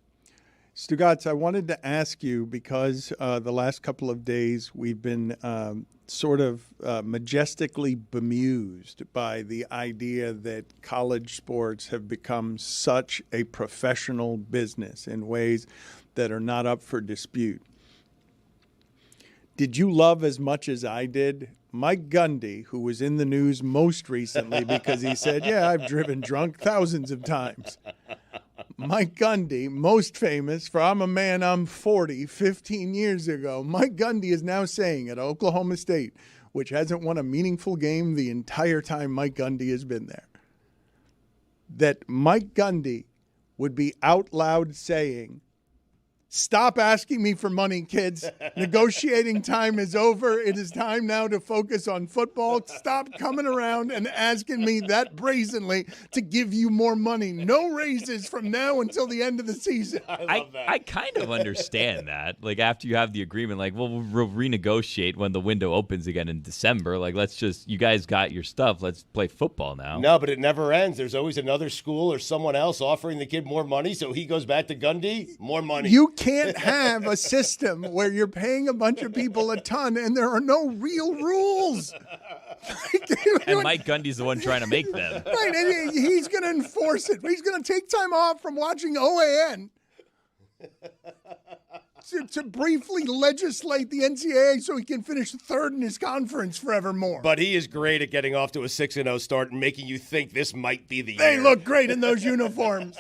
Stugotz, I wanted to ask you because the last couple of days we've been sort of majestically bemused by the idea that college sports have become such a professional business in ways that are not up for dispute. Did you love as much as I did Mike Gundy, who was in the news most recently because he said, yeah, I've driven drunk thousands of times. Mike Gundy, most famous for I'm a man, I'm 40, 15 years ago. Mike Gundy is now saying at Oklahoma State, which hasn't won a meaningful game the entire time Mike Gundy has been there, that Mike Gundy would be out loud saying, "Stop asking me for money, kids. Negotiating time is over. It is time now to focus on football. Stop coming around and asking me that brazenly to give you more money. No raises from now until the end of the season." I kind of understand that. Like, after you have the agreement, like, well, we'll renegotiate when the window opens again in December. Like, let's just, you guys got your stuff. Let's play football now. No, but it never ends. There's always another school or someone else offering the kid more money, so he goes back to Gundy, more money. You can't have a system where you're paying a bunch of people a ton and there are no real rules. And Mike Gundy's the one trying to make them. Right, and he's going to enforce it. He's going to take time off from watching OAN to briefly legislate the NCAA so he can finish third in his conference forevermore. But he is great at getting off to a 6-0 start and making you think this might be the They year. look great in those uniforms.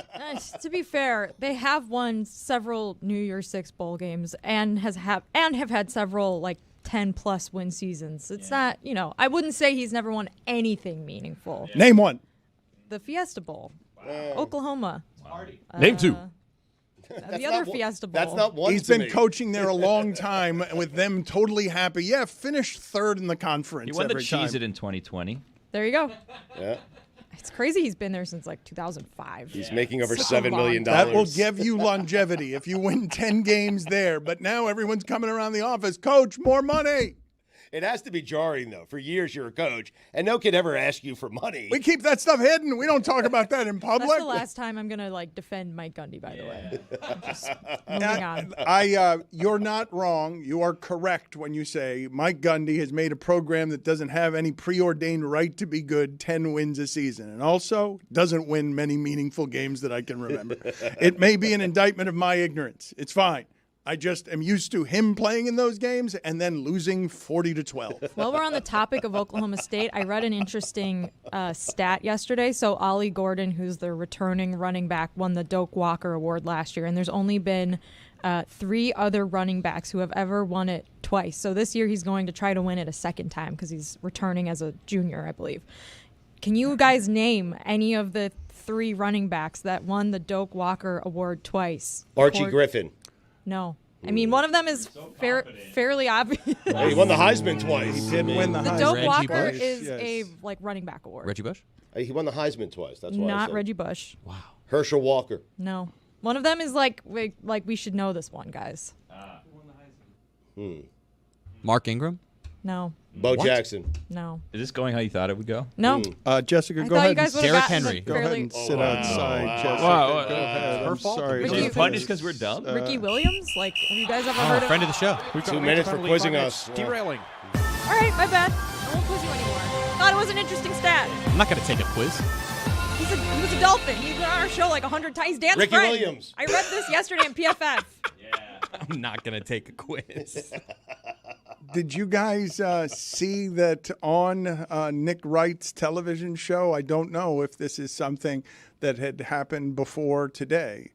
To be fair, they have won several New Year's Six bowl games and have had several 10+ win seasons. It's not, I wouldn't say he's never won anything meaningful. Name one. The Fiesta Bowl, Oklahoma. Name two. The other Fiesta Bowl. That's not one. He's been coaching there a long time with them totally happy. Yeah, finished third in the conference. He won the every time. Cheez-It in 2020. There you go. Yeah. It's crazy he's been there since 2005. He's making over Such a $7 million. That will give you longevity if you win 10 games there. But now everyone's coming around the office. Coach, more money. It has to be jarring, though. For years, you're a coach, and no kid ever asked you for money. We keep that stuff hidden. We don't talk about that in public. That's the last time I'm going to defend Mike Gundy, by the way. Just moving on. You're not wrong. You are correct when you say Mike Gundy has made a program that doesn't have any preordained right to be good, 10 wins a season, and also doesn't win many meaningful games that I can remember. It may be an indictment of my ignorance. It's fine. I just am used to him playing in those games and then losing 40-12. While we're on the topic of Oklahoma State, I read an interesting stat yesterday. So Ollie Gordon, who's the returning running back, won the Doak Walker Award last year, and there's only been 3 other running backs who have ever won it twice. So this year he's going to try to win it a second time because he's returning as a junior, I believe. Can you guys name any of the 3 running backs that won the Doak Walker Award twice? Archie Griffin. No. I mean, one of them is fairly obvious. Well, he won the Heisman twice. He did win the Heisman. The Doak Reggie Walker Bush, is yes. a running back award. Reggie Bush? He won the Heisman twice. That's why. Not Reggie Bush. Wow. Herschel Walker. No. One of them is we should know this one, guys. Mark Ingram? No. Bo Jackson. No. Is this going how you thought it would go? No. Jessica, I go thought ahead. you guys and would've Derrick gotten Henry. it Go ahead fairly- and sit outside, Jessica. Wow. Go ahead. Her I'm fault. sorry. Ricky- Are you Go punished ahead. because we're dumb? Ricky Williams? Have you guys ever heard of Friend of the show. 2 minutes for quizzing us. Derailing. All right, my bad. I won't quiz you anymore. Thought it was an interesting stat. I'm not going to take a quiz. He was a Dolphin. He's been on our show 100 times. He's Dan's Ricky friend. Williams. I read this yesterday in PFF. I'm not going to take a quiz. Did you guys see that on Nick Wright's television show? I don't know if this is something that had happened before today.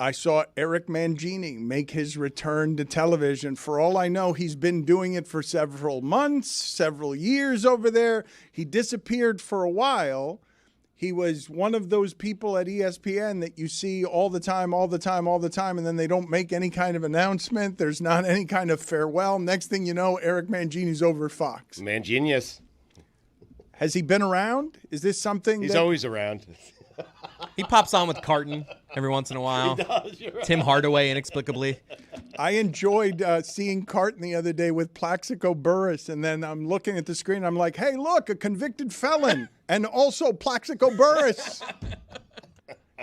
I saw Eric Mangini make his return to television. For all I know, he's been doing it for several months, several years over there. He disappeared for a while. He was one of those people at ESPN that you see all the time, and then they don't make any kind of announcement. There's not any kind of farewell. Next thing you know, Eric Mangini's over Fox. Manginius. Has he been around? Is this something He's that... always around. He pops on with Carton every once in a while. He does, you're right. Tim Hardaway, inexplicably. I enjoyed seeing Carton the other day with Plaxico Burress, and then I'm looking at the screen, and I'm like, hey, look, a convicted felon, and also Plaxico Burress.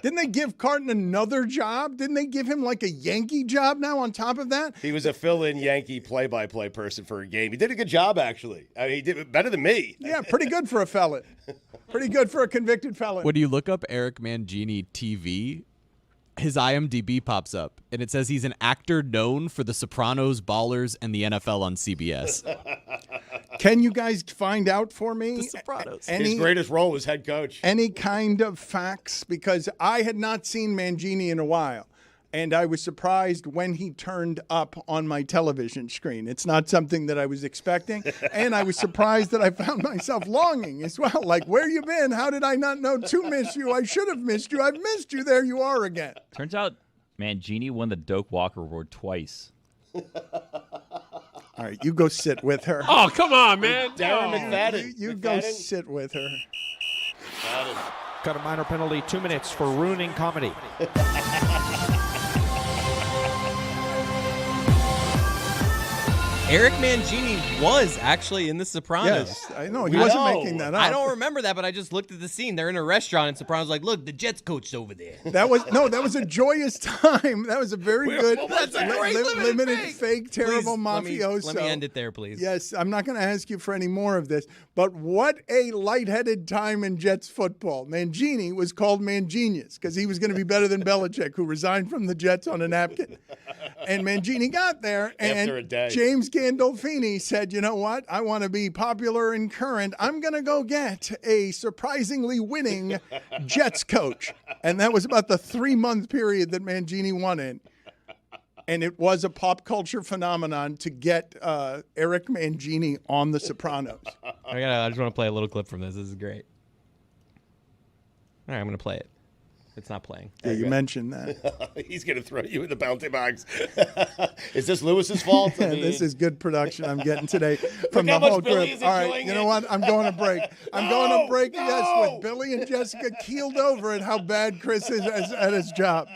Didn't they give Carton another job? Didn't they give him a Yankee job now on top of that? He was a fill-in Yankee play-by-play person for a game. He did a good job, actually. I mean, he did better than me. Yeah, pretty good for a felon. Pretty good for a convicted felon. When you look up Eric Mangini TV, his IMDb pops up, and it says he's an actor known for The Sopranos, Ballers, and the NFL on CBS. Can you guys find out for me? The Sopranos. His greatest role was head coach. Any kind of facts? Because I had not seen Mangini in a while. And I was surprised when he turned up on my television screen. It's not something that I was expecting. And I was surprised that I found myself longing as well. Like, where you been? How did I not know to miss you? I should have missed you. I've missed you. There you are again. Turns out Mangini won the Doak Walker Award twice. All right, you go sit with her. Oh, come on, man. Darren McFadden. You go sit with her. Got a minor penalty, 2 minutes for ruining comedy. Eric Mangini was actually in The Sopranos. Yes, I know. He wasn't making that up. I don't remember that, but I just looked at the scene. They're in a restaurant, and Sopranos like, look, the Jets coach's over there. That was a joyous time. That was a very good, limited, fake, terrible mafioso. Let me end it there, please. Yes, I'm not going to ask you for any more of this, but what a lightheaded time in Jets football. Mangini was called Mangenius because he was going to be better than Belichick, who resigned from the Jets on a napkin. And Mangini got there, and After a day. James Gandolfini said, you know what? I want to be popular and current. I'm going to go get a surprisingly winning Jets coach. And that was about the 3-month period that Mangini won in. And it was a pop culture phenomenon to get Eric Mangini on The Sopranos. I just want to play a little clip from this. This is great. All right, I'm going to play it. It's not playing. Yeah, you mentioned that. He's going to throw you in the bounty box. Is this Lewis's fault? I mean, this is good production I'm getting today from the how much whole Billy group. is All right, enjoying you know it. what? I'm going to break. I'm going to break, yes, with Billy and Jessica keeled over at how bad Chris is at his job.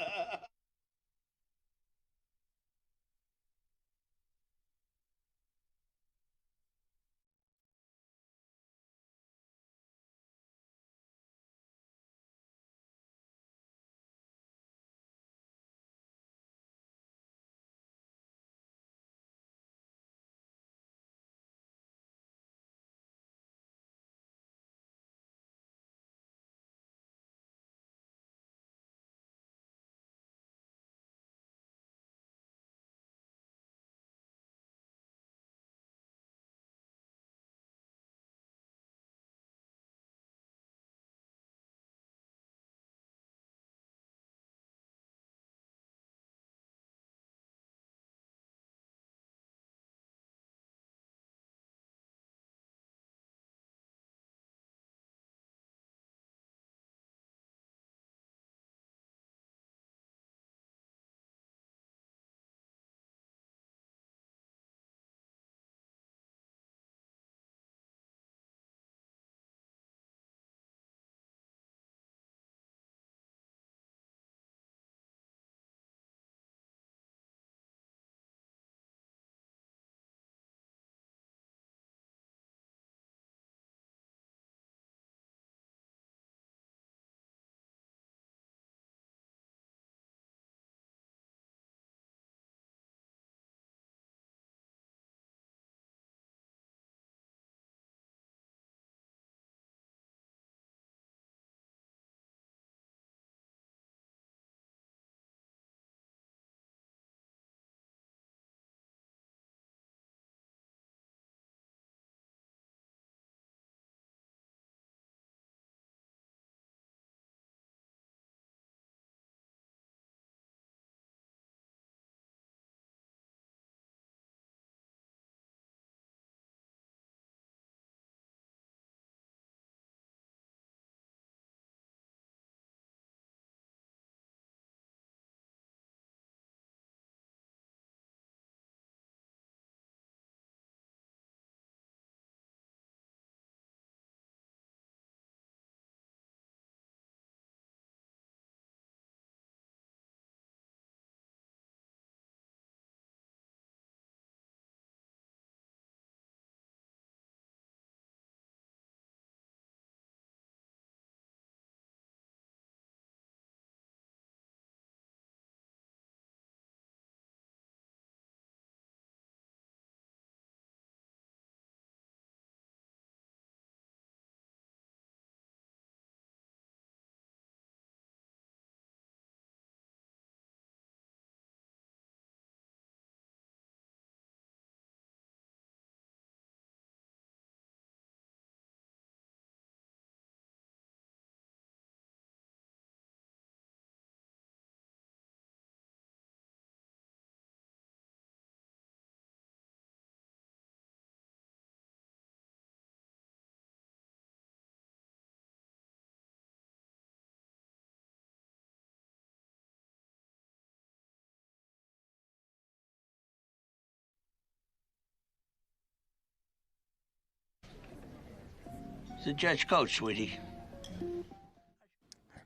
It's a Jets coach, sweetie.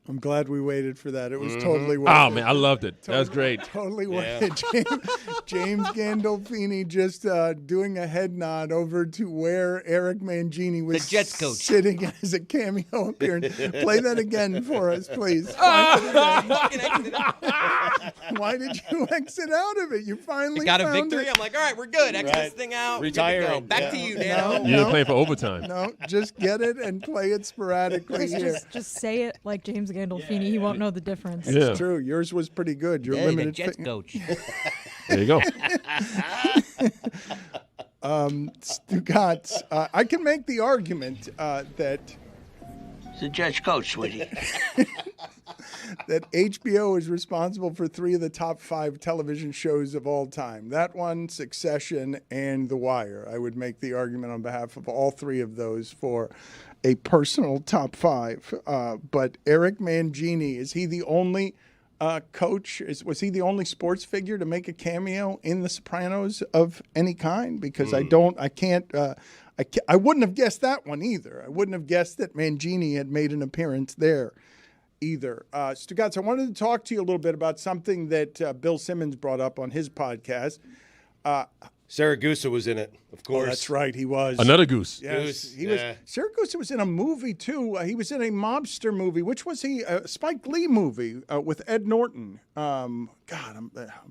I'm glad we waited for that. It was totally worth Oh, it. man, I loved it. That was great. Totally worth it. James Gandolfini just doing a head nod over to where Eric Mangini was The Jets coach. sitting as a cameo appearance. Play that again for us, please. Why did you exit out of it? You finally Got a found victory. it. I'm like, all right, we're good. Exit this thing out. We're good to go. Retiring. Back to you, Dano. You're playing for overtime. No, just get it and play it sporadically Chris, here. just say it like James Gandolfini. He won't know the difference. It's true. Yours was pretty good. You're Hey, the limited. Jets coach. There you go. Stugotz, I can make the argument that It's a Jets coach, sweetie. that HBO is responsible for 3 of the top 5 television shows of all time. That one, Succession, and The Wire. I would make the argument on behalf of all 3 of those for a personal top 5. But Eric Mangini, is he the only coach? Was he the only sports figure to make a cameo in The Sopranos of any kind? Because I wouldn't have guessed that one either. I wouldn't have guessed that Mangini had made an appearance there either. Stugotz, I wanted to talk to you a little bit about something that Bill Simmons brought up on his podcast. Saragusa was in it, of course. Oh, that's right, he was. Another goose. Yes, he was. Saragusa was in a movie too. He was in a mobster movie. Which was he? A Spike Lee movie with Ed Norton. I'm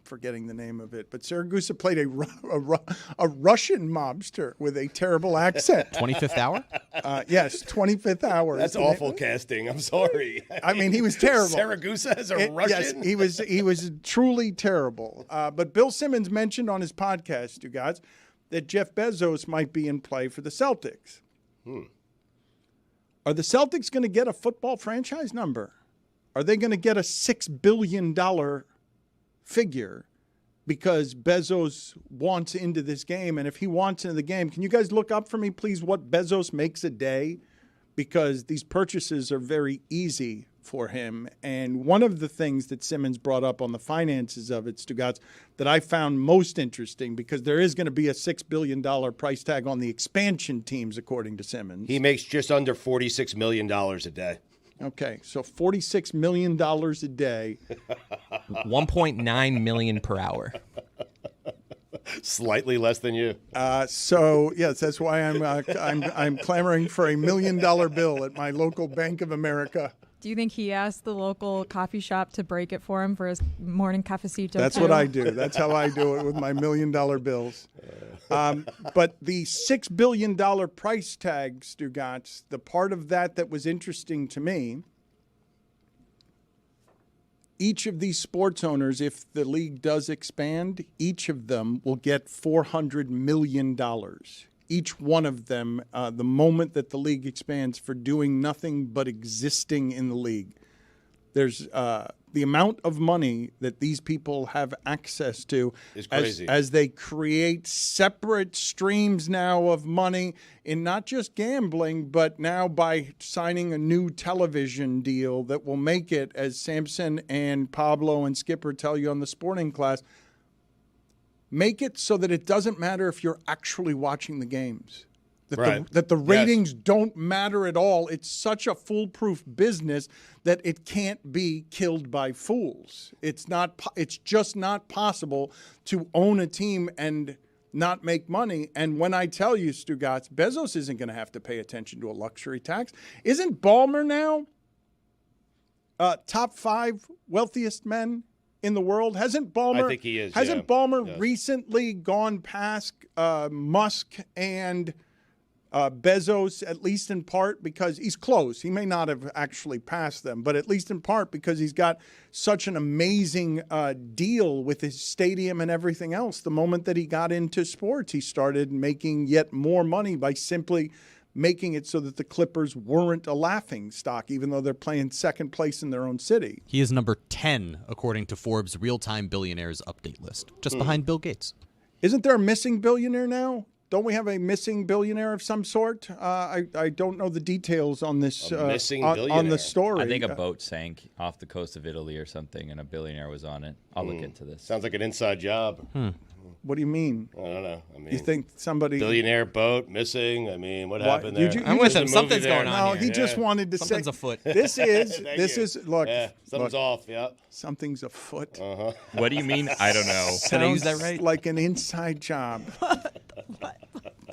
forgetting the name of it. But Saragusa played a Russian mobster with a terrible accent. 25th Hour? Yes, 25th Hour. That's awful casting. I'm sorry. I mean, he was terrible. Saragusa as a Russian? Yes, he was truly terrible. But Bill Simmons mentioned on his podcast, you guys, that Jeff Bezos might be in play for the Celtics. Are the Celtics going to get a football franchise number? Are they going to get a $6 billion figure because Bezos wants into this game? And if he wants into the game, can you guys look up for me, please, what Bezos makes a day? Because these purchases are very easy for him. And one of the things that Simmons brought up on the finances of it, Stugotz, that I found most interesting, because there is going to be a $6 billion price tag on the expansion teams, according to Simmons. He makes just under $46 million a day. Okay, so $46 million a day. 1.9 million per hour. Slightly less than you. So yes, that's why I'm clamoring for $1 million bill at my local Bank of America. Do you think he asked the local coffee shop to break it for him for his morning cafecito? That's what I do. That's how I do it with my $1 million bills. But the $6 billion price tag, Stugotz, the part of that was interesting to me, each of these sports owners, if the league does expand, each of them will get $400 million. Each one of them, the moment that the league expands, for doing nothing but existing in the league. There's the amount of money that these people have access to is crazy. As they create separate streams now of money in not just gambling, but now by signing a new television deal that will make it, as Samson and Pablo and Skipper tell you on the Sporting Class, make it so that it doesn't matter if you're actually watching the games. That the ratings don't matter at all. It's such a foolproof business that it can't be killed by fools. It's just not possible to own a team and not make money. And when I tell you, Stugotz, Bezos isn't going to have to pay attention to a luxury tax. Isn't Ballmer now top 5 wealthiest men in the world? Hasn't Ballmer? I think he is. Hasn't Ballmer recently gone past Musk and Bezos, at least in part because he's close. He may not have actually passed them, but at least in part because he's got such an amazing deal with his stadium and everything else. The moment that he got into sports, he started making yet more money by simply making it so that the Clippers weren't a laughing stock, even though they're playing second place in their own city. He is number 10, according to Forbes' real-time billionaires update list, just behind Bill Gates. Isn't there a missing billionaire now? Don't we have a missing billionaire of some sort? I don't know the details on this on the story. I think a boat sank off the coast of Italy or something, and a billionaire was on it. I'll look into this. Sounds like an inside job. What do you mean? I don't know. I mean, You think somebody billionaire boat missing? I mean, what happened there? I'm with him. Something's going on No, here. he just wanted to say Something's afoot. This is look. Yeah, something's look, off. Yeah. Something's afoot. What do you mean? I don't know. Did I use that Sounds right? like an inside job.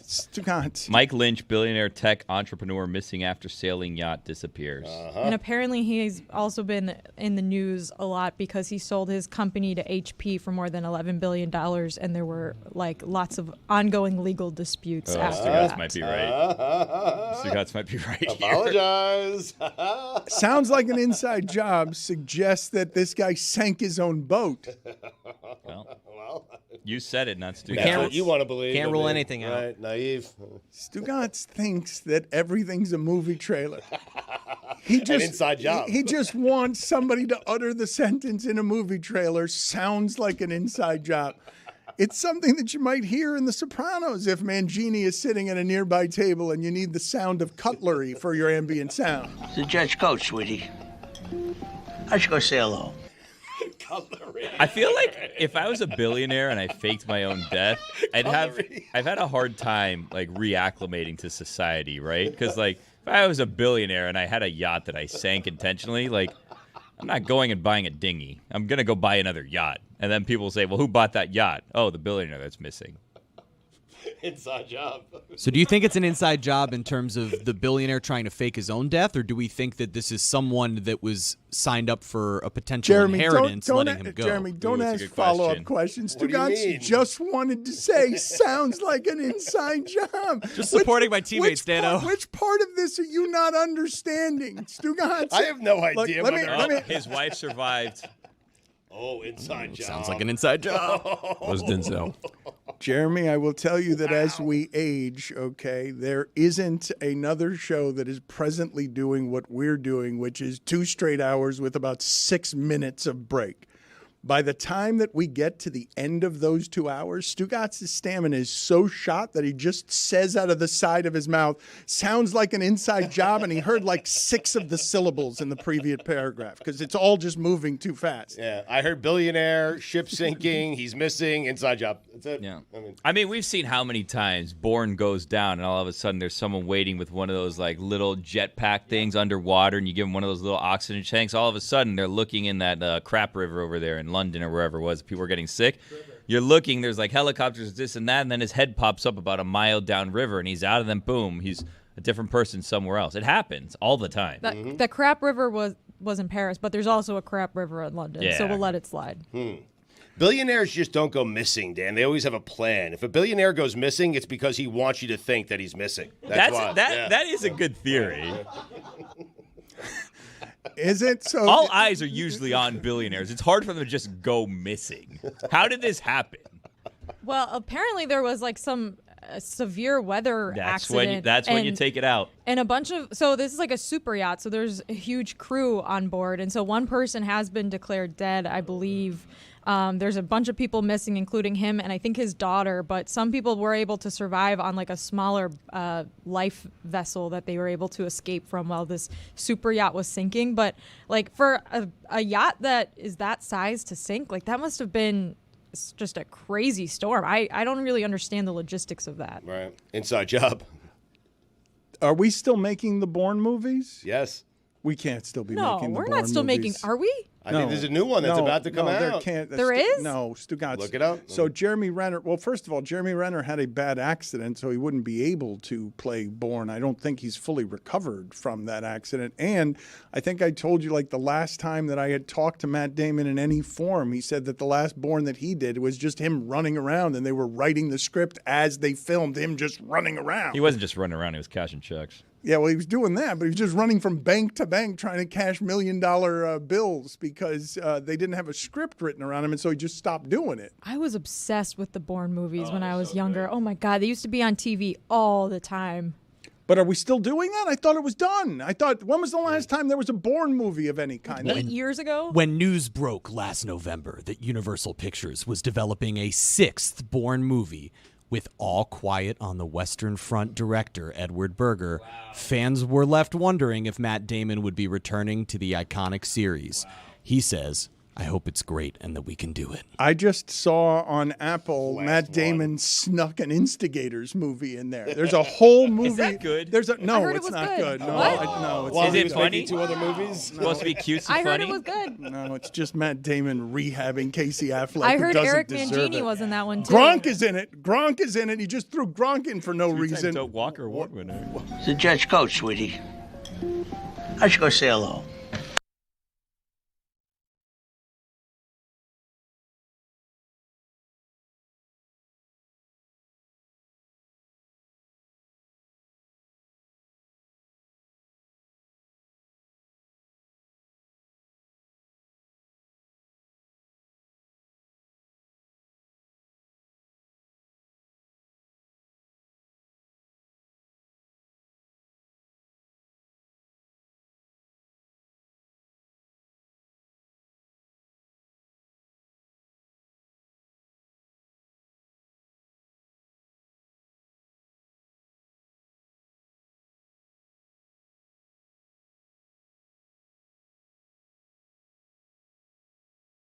Stugotz. Mike Lynch, billionaire tech entrepreneur, missing after sailing yacht disappears. And apparently he's also been in the news a lot because he sold his company to HP for more than $11 billion, and there were like lots of ongoing legal disputes after Stugotz that. might be right. Stugotz might be right here. Apologize. Sounds like an inside job. Suggests that this guy sank his own boat. Well, you said it, not Stugotz. that's what you want to believe. Can't I rule mean, anything out. Right, naive. Stugotz thinks that everything's a movie trailer. He just inside job. He just wants somebody to utter the sentence in a movie trailer. Sounds like an inside job. It's something that you might hear in The Sopranos if Mangini is sitting at a nearby table and you need the sound of cutlery for your ambient sound. It's a Judge Coach, sweetie. I should go say hello. I feel like if I was a billionaire and I faked my own death, I've had a hard time like reacclimating to society, right? Because like if I was a billionaire and I had a yacht that I sank intentionally, like I'm not going and buying a dinghy. I'm gonna go buy another yacht, and then people will say, "Well, who bought that yacht?" Oh, the billionaire that's missing. Inside job. So do you think it's an inside job in terms of the billionaire trying to fake his own death, or do we think that this is someone that was signed up for a potential inheritance, letting him go? Jeremy, don't Ooh, ask that's a good follow-up question. questions. What do you Stugotz mean? just wanted to say, sounds like an inside job. Just supporting my teammates, Dano. Which part of this are you not understanding, Stugotz? I have no idea. Look, let me, His wife survived. Oh, inside job. Sounds like an inside job. Was Denzel. Jeremy, I will tell you that as we age, okay, there isn't another show that is presently doing what we're doing, which is 2 straight hours with about 6 minutes of break. By the time that we get to the end of those 2 hours, Stugotz's stamina is so shot that he just says out of the side of his mouth, sounds like an inside job, and he heard like 6 of the syllables in the previous paragraph because it's all just moving too fast. Yeah, I heard billionaire, ship sinking, he's missing, inside job. That's it. Yeah. I mean, we've seen how many times Bourne goes down and all of a sudden there's someone waiting with one of those like little jetpack things underwater and you give them one of those little oxygen tanks. All of a sudden they're looking in that crap river over there in London or wherever it was. People were getting sick. You're looking, there's like helicopters, this and that, and then his head pops up about a mile downriver and he's out, and then boom, he's a different person somewhere else. It happens all the time. The crap river was in Paris, but there's also a crap river in London, so we'll let it slide. Billionaires just don't go missing, Dan. They always have a plan. If a billionaire goes missing, it's because he wants you to think that he's missing. That is a good theory. Is it? So all eyes are usually on billionaires. It's hard for them to just go missing. How did this happen? Well, apparently there was like some severe weather accident. That's when you take it out. And a bunch of, so this is like a super yacht, so there's a huge crew on board, and so one person has been declared dead, I believe. There's a bunch of people missing, including him and I think his daughter, but some people were able to survive on like a smaller life vessel that they were able to escape from while this super yacht was sinking. But like for a yacht that is that size to sink, like that must have been just a crazy storm. I don't really understand the logistics of that. Right. Inside job. Are we still making the Bourne movies? Yes. We can't still be No, making the we're Bourne not still movies. making. Are we? I think there's a new one that's about to come out. There is? No, Stugotz. Look it up. So Jeremy Renner, well, first of all, Jeremy Renner had a bad accident, so he wouldn't be able to play Bourne. I don't think he's fully recovered from that accident. And I think I told you, like, the last time that I had talked to Matt Damon in any form, he said that the last Bourne that he did was just him running around, and they were writing the script as they filmed him just running around. He wasn't just running around, he was cashing checks. Yeah, well, he was doing that, but he was just running from bank to bank trying to cash $1 million bills because they didn't have a script written around him, and so he just stopped doing it. I was obsessed with the Bourne movies when I was younger. Oh my God, they used to be on TV all the time. But are we still doing that? I thought it was done. When was the last time there was a Bourne movie of any kind? 8 years ago? When news broke last November that Universal Pictures was developing a 6th Bourne movie with All Quiet on the Western Front director Edward Berger, fans were left wondering if Matt Damon would be returning to the iconic series. He says, I hope it's great and that we can do it. I just saw on Apple Matt Damon snuck an Instigators movie in there. There's a whole movie. Is that good? No, it's not good. No, no, it's Is it funny? Two other movies? Supposed to be cutesy funny? I heard it was good. No, it's just Matt Damon rehabbing Casey Affleck. I who heard doesn't Eric deserve Mangini it. was in that one too. Gronk is in it. He just threw Gronk in for no reason. Dope Walker Award winner. The Jets coach, sweetie. I should go say hello.